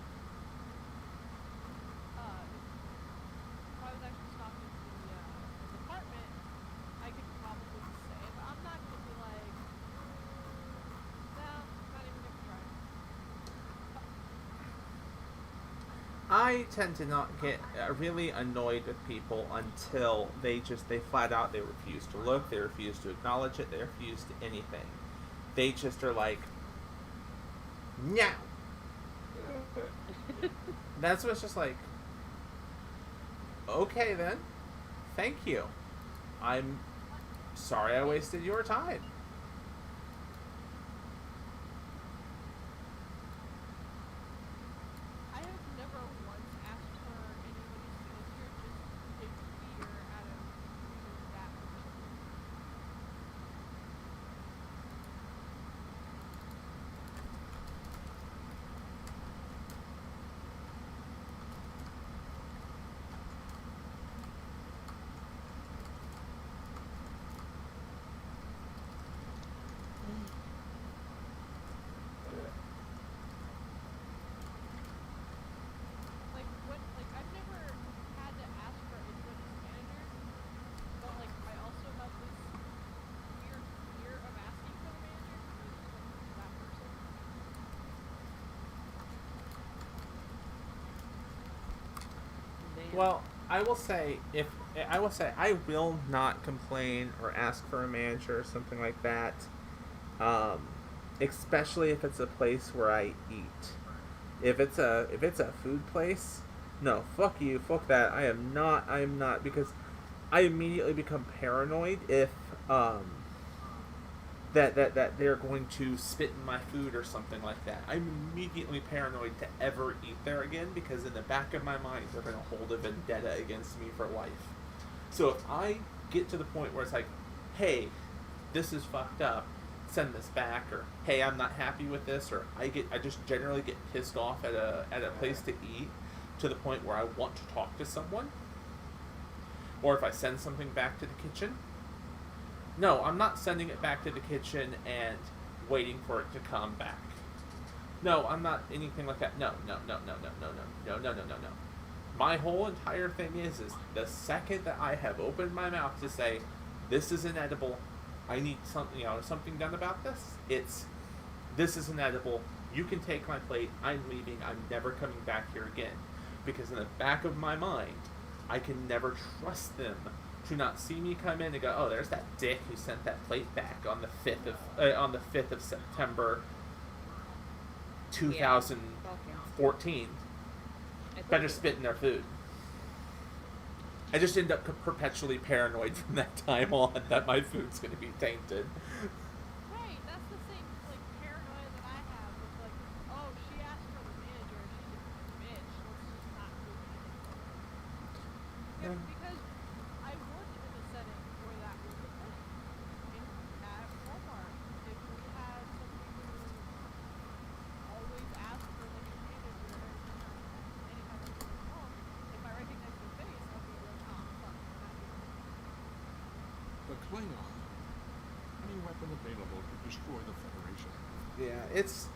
if I was actually stocking the department, I could probably say, but I'm not gonna be like, no, not even gonna try. I tend to not get really annoyed with people until they flat out, they refuse to look, they refuse to acknowledge it, they refuse to anything. They just are like, no. That's what's just like, okay then, thank you. I'm sorry I wasted your time. I have never once asked for anybody's signature just in fear out of using that particular. I've never had to ask for anybody's manager, but like I also have this weird fear of asking for the manager because it's that person. Man. Well, I will say I will not complain or ask for a manager or something like that. Especially if it's a place where I eat. If it's a food place, no, fuck you, fuck that. I am not because I immediately become paranoid if that they're going to spit in my food or something like that. I'm immediately paranoid to ever eat there again because in the back of my mind they're going to hold a vendetta against me for life. So if I get to the point where it's like, hey, this is fucked up, send this back, or hey, I'm not happy with this, or I just generally get pissed off at a place to eat to the point where I want to talk to someone, or if I send something back to the kitchen. No, I'm not sending it back to the kitchen and waiting for it to come back. No, I'm not anything like that. No. My whole entire thing is the second that I have opened my mouth to say, this is inedible, I need something done about this, this is inedible, you can take my plate, I'm leaving, I'm never coming back here again. Because in the back of my mind, I can never trust them to not see me come in and go, oh, there's that dick who sent that plate back on the 5th of September 2014. Better spit in their food. I just end up perpetually paranoid from that time on that my food's going to be tainted. Right, that's the same paranoia that I have with oh, she asked for the manager, she's a bitch, let's just not do anything for her. Yeah, because I worked in a setting where that was the thing. At Walmart, if we had somebody who always asked for a manager anytime I was home, if I recognized their face, I'd be like, oh, fuck, I'm not doing it. The Klingon. Any weapon available to destroy the Federation. Yeah, it's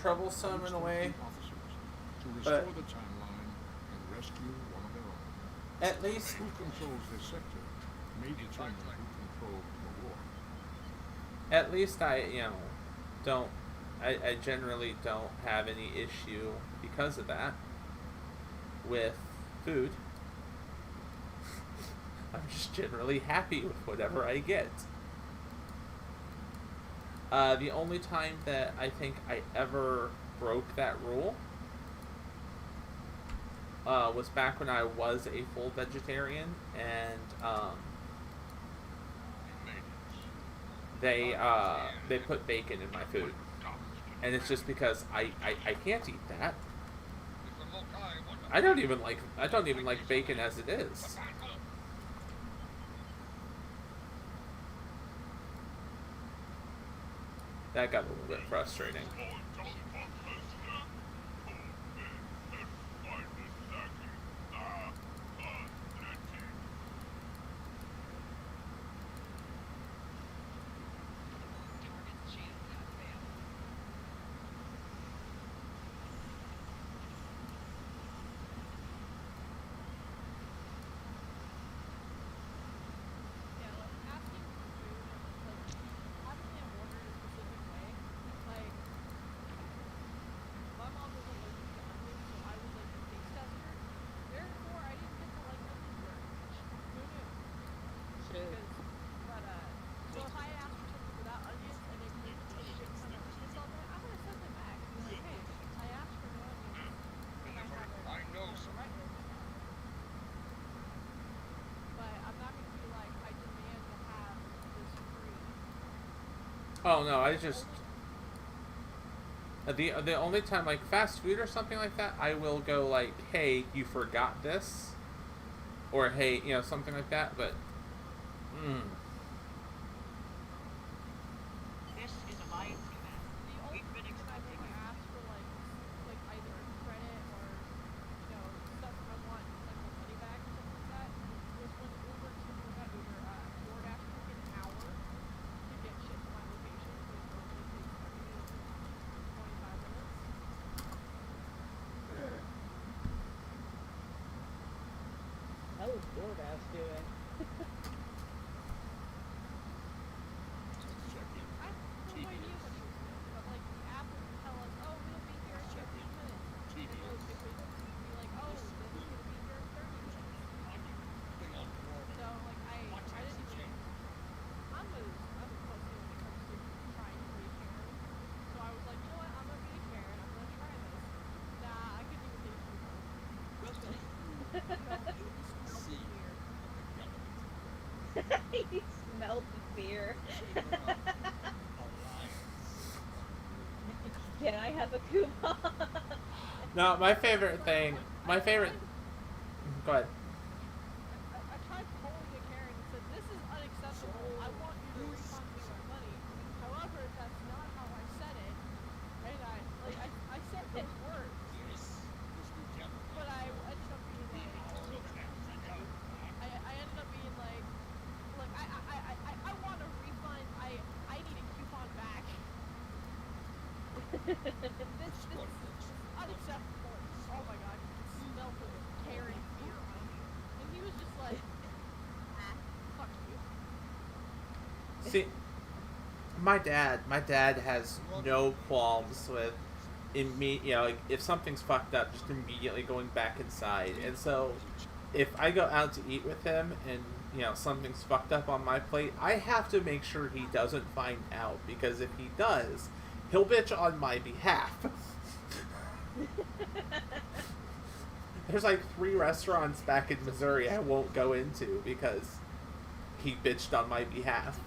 troublesome in a way. Officers to But- restore the timeline and rescue one of their own. At least Who controls this sector may determine who controls the war. At least I generally don't have any issue because of that with food. I'm just generally happy with whatever I get. The only time that I think I ever broke that rule was back when I was a full vegetarian, and they put bacon in my food, and it's just because I can't eat that. I don't even like bacon as it is. That got a little bit frustrating. Yeah, like asking for food, like having them ordered a specific way. Like my mom was allergic to onions, so I was like a taste tester. Therefore, I didn't get to like onions very much. Who knew? True. So if I asked for something without onions and it came with a shit ton of onions on there, I'm gonna send it back and be like, hey, I asked for no onions. Can I have it? I know some. Right. But I'm not gonna be like, I demand to have this free. Oh no, I just the only time like fast food or something like that, I will go like, hey, you forgot this, or hey, something like that. But This is Alliance Command. The only We've been thing I expecting think you. ask for like either credit or stuff I want like my money back or something like that was when Uber not Uber DoorDash took an hour to get shit to my location when it normally takes 25 minutes. How is DoorDash doing? I have no idea what she was doing, but like the app would tell us, oh, we'll be here in 15 minutes. And it would be like, oh, then it's gonna be here in 30 minutes. So like I didn't even. I'm a pussy when it comes to trying to be a Karen. So I was like, you know what? I'm gonna be a Karen. I'm gonna try this. Nah, I couldn't even taste He smelled the beer. Can I have a coupon? no, my favorite thing, Go ahead. I tried calling a Karen and said, this is unacceptable. I want you to refund me my money. However, that's not how I said it. And I said those words. But I ended up being like, I ended up being like I want a refund. I need a coupon back. This is unacceptable. Oh my god, you can smell the Karen fear on me. And he was just like, fuck you. See, my dad has no qualms with like if something's fucked up, just immediately going back inside. And so, if I go out to eat with him and something's fucked up on my plate, I have to make sure he doesn't find out, because if he does, he'll bitch on my behalf. There's like 3 restaurants back in Missouri I won't go into because he bitched on my behalf.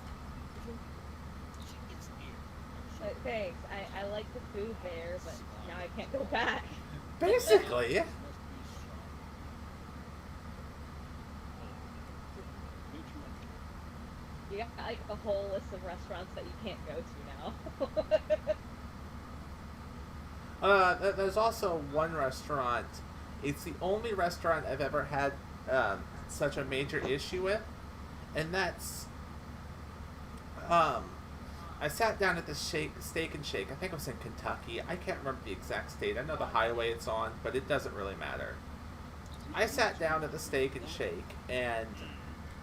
Thanks. I like the food there, but now I can't go back. Basically. You got like a whole list of restaurants that you can't go to now. There's also one restaurant. It's the only restaurant I've ever had such a major issue with, and that's I sat down at the Steak and Shake. I think it was in Kentucky. I can't remember the exact state. I know the highway it's on, but it doesn't really matter. I sat down at the Steak and Shake, and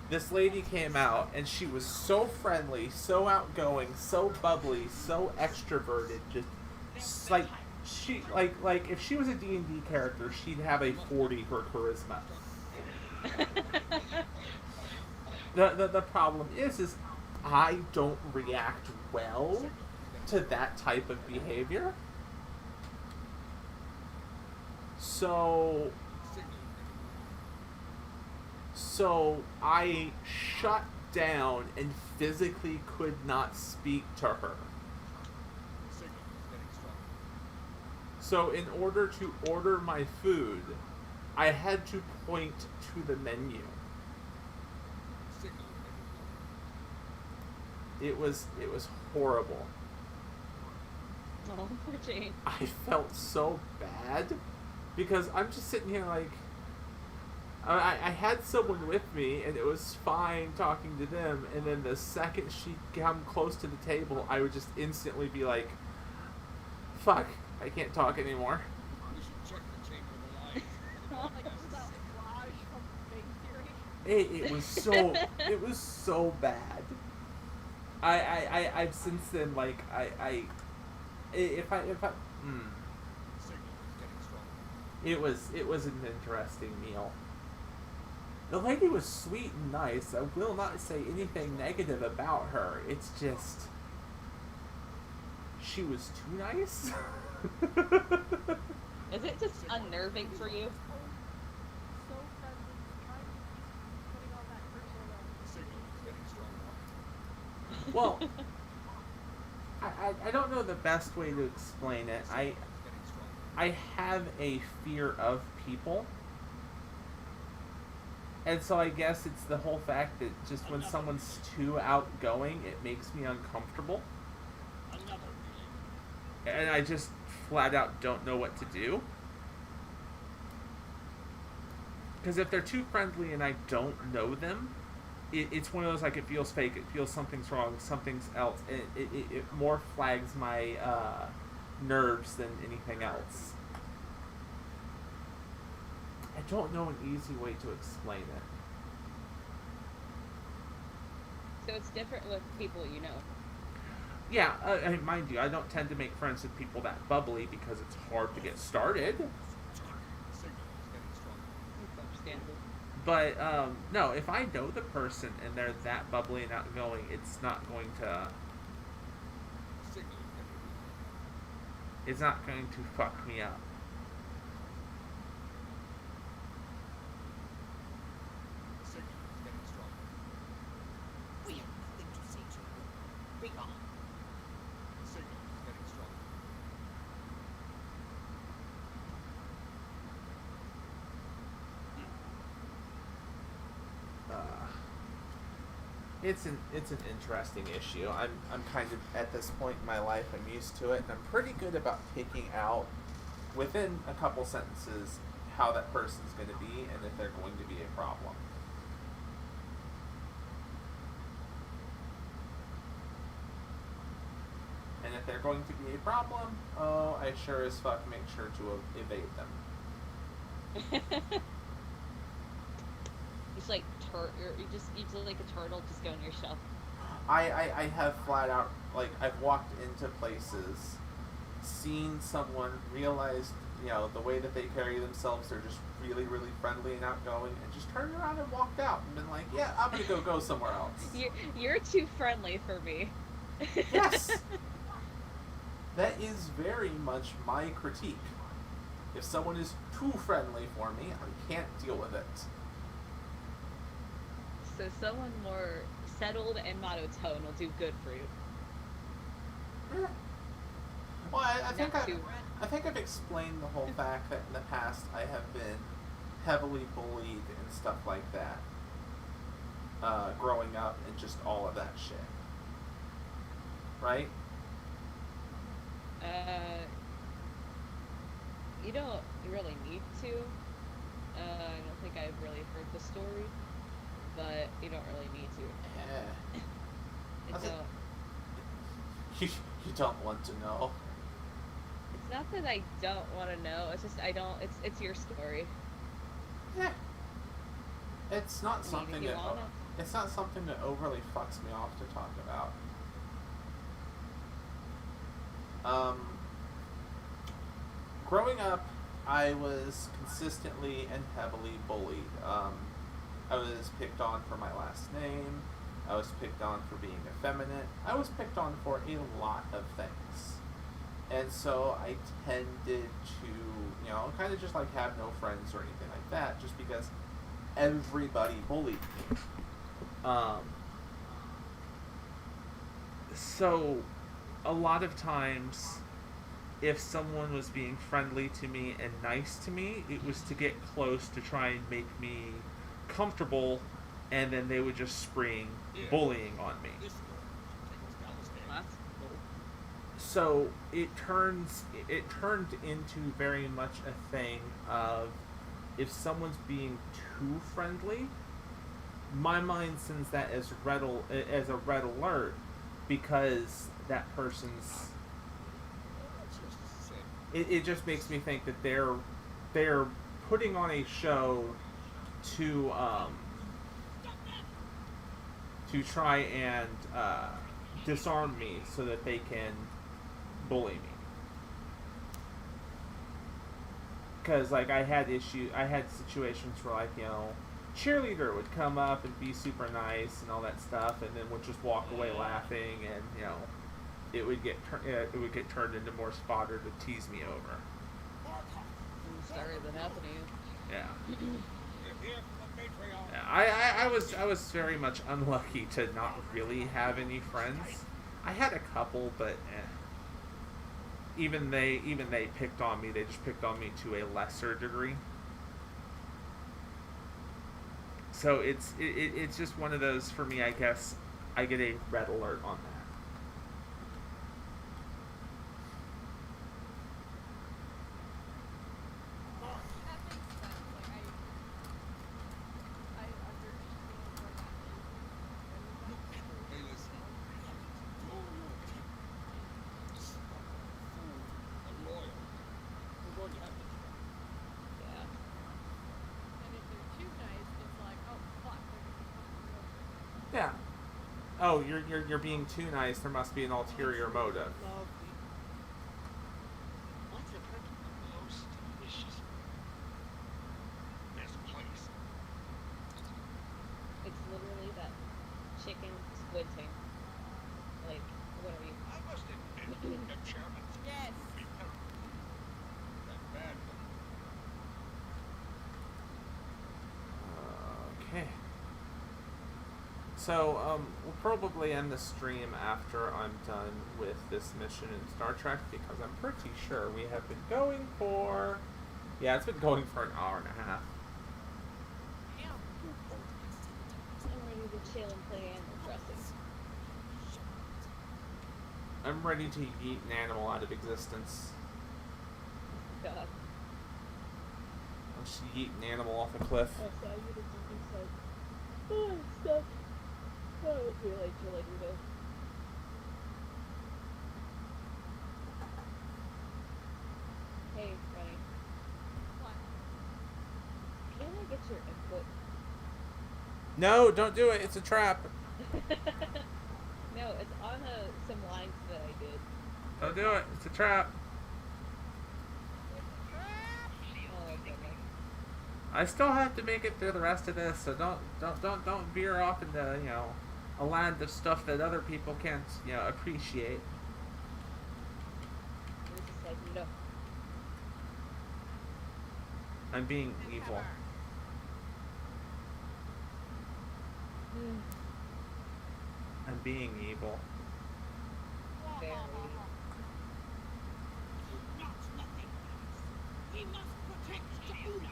this lady came out, and she was so friendly, so outgoing, so bubbly, so extroverted. Just like she like if she was a D&D character, she'd have a 40 for charisma. The problem is I don't react well to that type of behavior. So I shut down and physically could not speak to her. Signal is getting stronger. So in order to order my food, I had to point to the menu. Signal is getting lower. It was horrible. Oh, poor Jane. I felt so bad because I'm just sitting here like I had someone with me and it was fine talking to them, and then the second she come close to the table, I would just instantly be like, "Fuck, I can't talk anymore." You should check the chamber of the line. Like was that like Raj from Big Theory? It was so bad. I've since then like if I Signal is getting stronger. it was an interesting meal. The lady was sweet and nice. I will not say anything negative about her. It's just she was too nice. Is it just unnerving for you? So friendly, trying to keep putting on that persona. Signal is getting stronger. Well, I don't know the best way to explain it. Signal is getting stronger. I have a fear of people. And so I guess it's the whole fact that just when someone's too outgoing, it makes me uncomfortable. Another feeling. And I just flat out don't know what to do. Because if they're too friendly and I don't know them, it's one of those like it feels fake, it feels something's wrong, something's else. And it more flags my nerves than anything else. I don't know an easy way to explain it. So it's different with people you know. Yeah, I mean, mind you, I don't tend to make friends with people that bubbly because it's hard to get started. Signal is getting stronger. It's understandable. But, no, if I know the person and they're that bubbly and outgoing, it's not going to... Signal is getting lower. It's not going to fuck me up. Signal is getting stronger. We have nothing to say to you. Be gone. Signal is getting stronger. It's an interesting issue. I'm kind of at this point in my life, I'm used to it, and I'm pretty good about picking out within a couple sentences how that person's going to be and if they're going to be a problem. And if they're going to be a problem, oh, I sure as fuck make sure to evade them. It's like you just like a turtle, just go in your shell. I have flat out, like, I've walked into places, seen someone, realized, you know, the way that they carry themselves, they're just really, really friendly and outgoing, and just turned around and walked out and been like, yeah, I'm gonna go somewhere else. You're too friendly for me. Yes! That is very much my critique. If someone is too friendly for me, I can't deal with it. So someone more settled and monotone will do good for you. Yeah. Well, I think Not too I think I've explained the whole fact that in the past I have been heavily bullied and stuff like that. Growing up and just all of that shit. Right? You don't really need to. I don't think I've really heard the story, but you don't really need to. Yeah. It's, I think- You don't want to know. it's not that I don't want to know. It's just I don't. It's your story. Yeah. It's not I mean, if something you that wanna. it's not something that overly fucks me off to talk about. Growing up, I was consistently and heavily bullied. I was picked on for my last name. I was picked on for being effeminate. I was picked on for a lot of things. And so I tended to, kind of just like have no friends or anything like that, just because everybody bullied me. So a lot of times, if someone was being friendly to me and nice to me, it was to get close to try and make me comfortable, and then they would just spring bullying on me. This door should take us down the stairs. That's cool. So it turned into very much a thing of, if someone's being too friendly, my mind sends that as a red alert, because that person's, it just makes me think that they're putting on a show to try and disarm me so that they can bully me. Because like I had situations where, like, cheerleader would come up and be super nice and all that stuff, and then would just walk away laughing, and it would get turned into more fodder to tease me over. I'm sorry that happened to you. Yeah. Here from the Patreon. Yeah, I was very much unlucky to not really have any friends. I had a couple, but even they picked on me. They just picked on me to a lesser degree. So it's just one of those, for me, I guess. I get a red alert on that. That makes sense. Like I understand where that is. Hey, listen. A lawyer. We're going to have to try. Yeah. And if they're too nice, it's like, oh fuck, they're gonna be fucking real. Yeah. Oh, you're being too nice. There must be an ulterior motive. Lovely. What's the most delicious this place? It's literally that chicken squid thing. Like, whatever you. I must admit, the chairman's Yes. that bad. Okay. So, we'll probably end the stream after I'm done with this mission in Star Trek, because I'm pretty sure we have been going for... Yeah, it's been going for an hour and a half. Damn. I'm ready to chill and play Animal Crossing. I'm ready to eat an animal out of existence. God. I'll just eat an animal off a cliff. Oh, so I'm gonna do some. Oh, stuff. Oh, I don't feel like chilling though. Hey, Ronnie. What? Can I get your input? No, don't do it. It's a trap. No, it's on some lines that I did. Don't do it. It's a trap. Oh, goodness. I still have to make it through the rest of this, so don't veer off into, a land of stuff that other people can't, appreciate. It was just like, no. I'm being evil. I'm being evil. Very. Not nothing else. We must protect Jauna.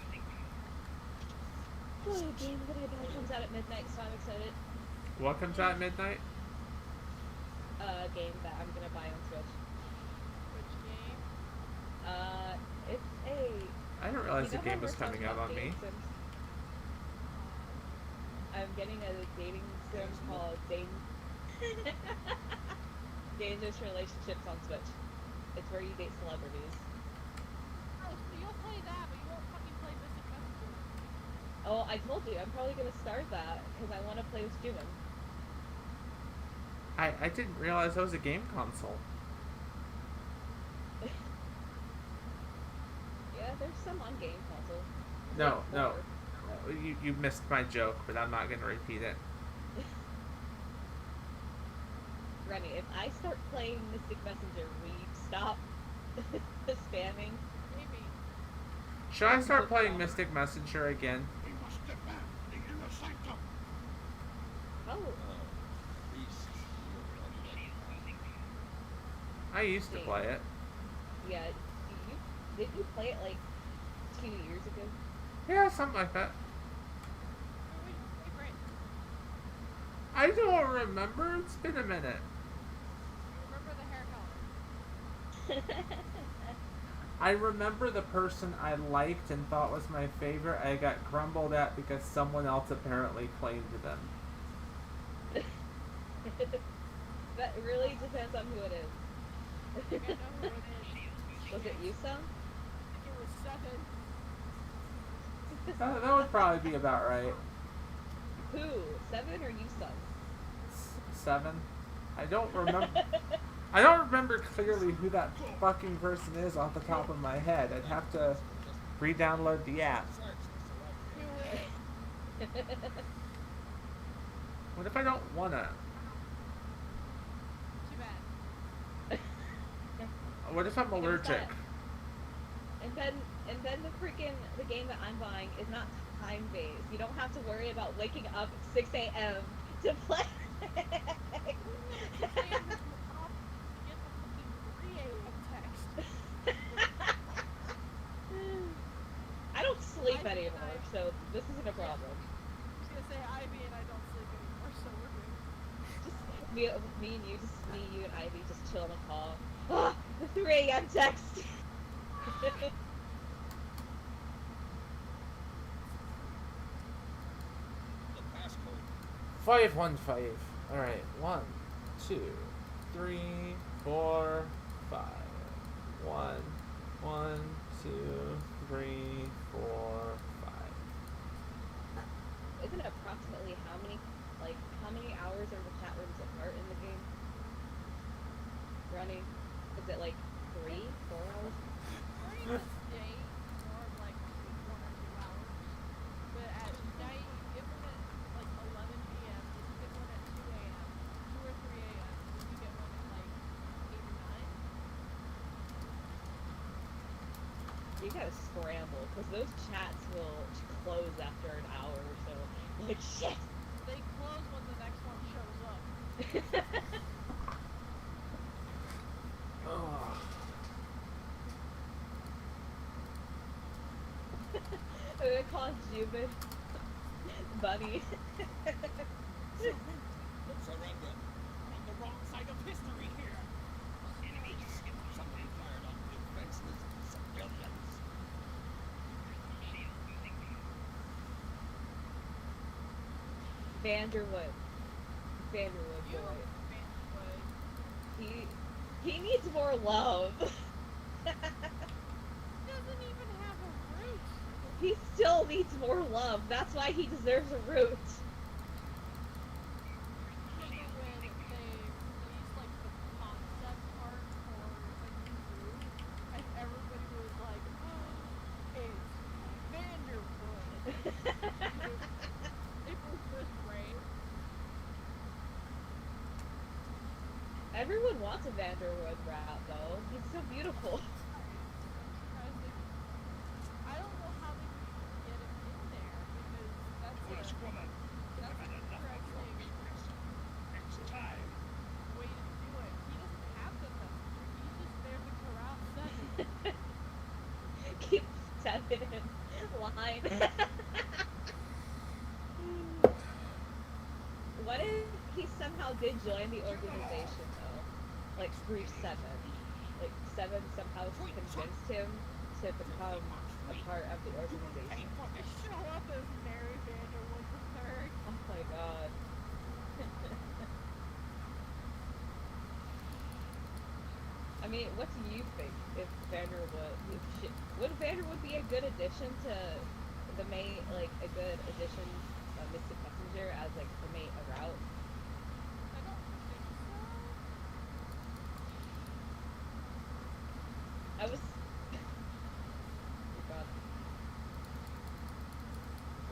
Oh, game that I buy comes out at midnight, so I'm excited. What comes out at midnight? A game that I'm gonna buy on Switch. Which game? It's a. I didn't realize You the know how game was we're talking coming out about on me. dating sims? I'm getting a dating sim called Dangerous Relationships on Switch. It's where you date celebrities. Oh, so you'll play that, but you won't fucking play Mystic Messenger. Oh, I told you, I'm probably gonna start that because I want to play with Steven. I didn't realize that was a game console. Yeah, there's some on game console. No, Like no. four. You missed my joke, but I'm not going to repeat it. Remy, if I start playing Mystic Messenger, will you stop? Spamming. Maybe. Should I start playing Mystic Messenger again? We must defend the inner sanctum. Oh, Beast, I used to play it. yeah. Did you play it like 2 years ago? Yeah, something like that. Wait, Brent. I don't remember. It's been a minute. Remember the hair color? I remember the person I liked and thought was my favorite. I got grumbled at because someone else apparently claimed them. That really depends on who it is. I think I know who it is. Was it you, son? I think it was 7. That would probably be about right. Who? 7 or you, son? 7. I don't remember. I don't remember clearly who that fucking person is off the top of my head. I'd have to re-download the app. What if I don't wanna? Too bad. What if I'm allergic? And then the game that I'm buying is not time based. You don't have to worry about waking up at 6 a.m. to play. I don't sleep anymore, so this isn't a problem. I was gonna say Ivy and I don't sleep anymore, so we're good. Just me and you, you and Ivy just chill on the call. Ah, the 3 a.m. text. the passcode. 515. All right. 1, 2, 3, 4, 5. 1, 1, 2, 3, 4, 5. Isn't it approximately how many hours are the chat rooms apart in the game? Running? Is it like 3, 4 hours? During the day, more of like 1 or 2 hours. But at night, you get one at like 11 p.m., then you get one at 2 a.m., 2 or 3 a.m., then you get one at like 8 or 9. You gotta scramble, because those chats will close after an hour or so. Like, shit! They close when the next one shows up. Oh. I'm gonna call Jubin Bunny. Surrender. On the wrong side of history here. Enemies. Somebody fired on defenseless civilians. Vanderwood boy. He needs more love. Doesn't even have a root. He still needs more love. That's why he deserves a root. Remember when they released like the concept art for a new root, and everybody was like, "Oh, it's Vanderwood." People just raved. Everyone wants a Vanderwood route, though. He's so beautiful. I don't know how they could even get him in there because Foolish woman. that's I've had a enough of your interesting weakness. Next time. way to do it. He doesn't have the messenger. He's just there to corral 7. Keep 7 in line. What if he somehow did join the organization, though? Like, through 7. Like, 7 somehow convinced him to become a part of the organization. Show up as Mary Vanderwood III. Oh my god. I mean, what do you think if Vanderwood would Vanderwood be a good addition to the main, like a good addition of Mystic Messenger as like the main route? I don't think so. I was oh god.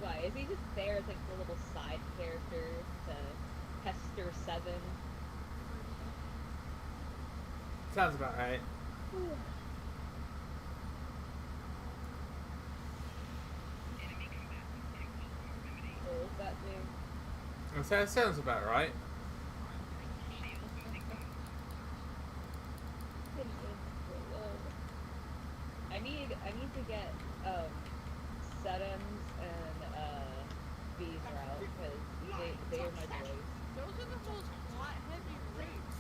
Why? Is he just there as like the little side character to pester 7? Sounds about right. That sounds about right. I need to get Sedums and Bees out because they are my boys. Those are the most plot-heavy roots.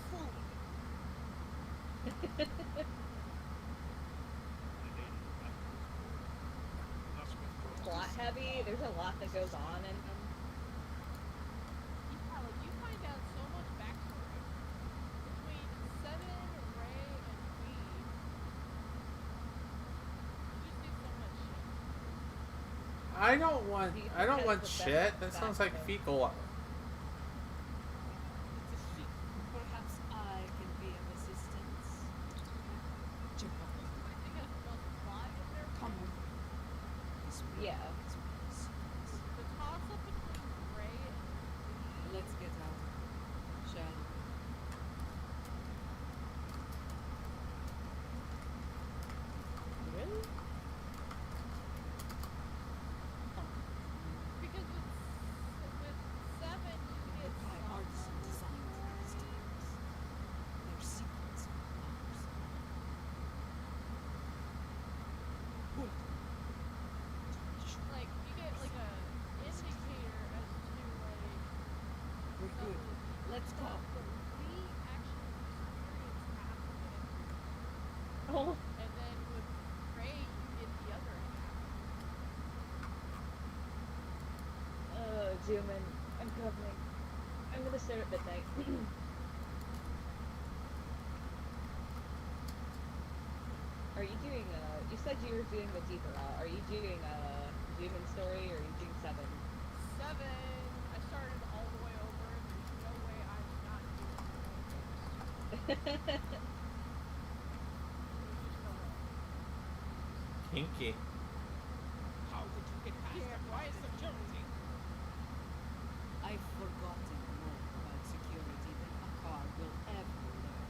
Plot heavy. There's a lot that goes on in them. Yeah, like you find out so much backstory between Seven, Ray, and Bee. You just see so much shit. I don't want That's the best shit. That sounds like backstory. fecal. It's a sheep. Perhaps I can be of assistance. I think that's the most plot in there. Come with me. This way. Yeah. This way. The toss-up between Ray and Bee. Let's get out. Shall we? Really? Because with Seven, you get By artisan designed these tables. Their secrets are ours. Good. like you get like a indicator as to like We're good. Let's go. stuff that we actually experience happening, Oh. and then with Ray, you get the other half. Zoom in. I'm coming. I'm gonna start at midnight. Are you doing you said you were doing the deeper are you doing human story or are you doing Seven? Seven, I started all the way over. There's no way I'm not doing the There's just no way. Kinky. How would you get past Yeah, the why is guards' security? I've forgotten more about security than a car will ever learn.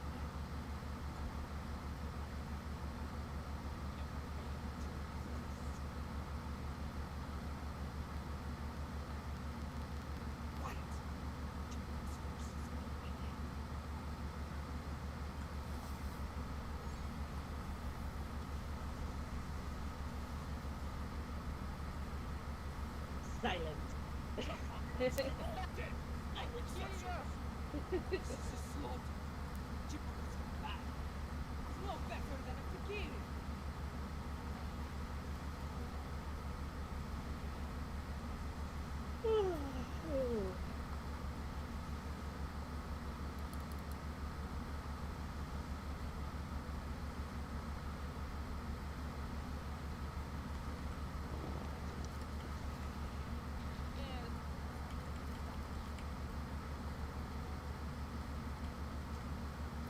Quiet. Jupiter's forces are ahead. Silent. Dead. Language Giddy such up. This is a slaughter. Jupiter's bad. No better than a fakir. And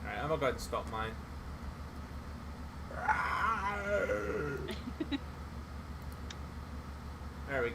Alright, I'm gonna go ahead and stop mine.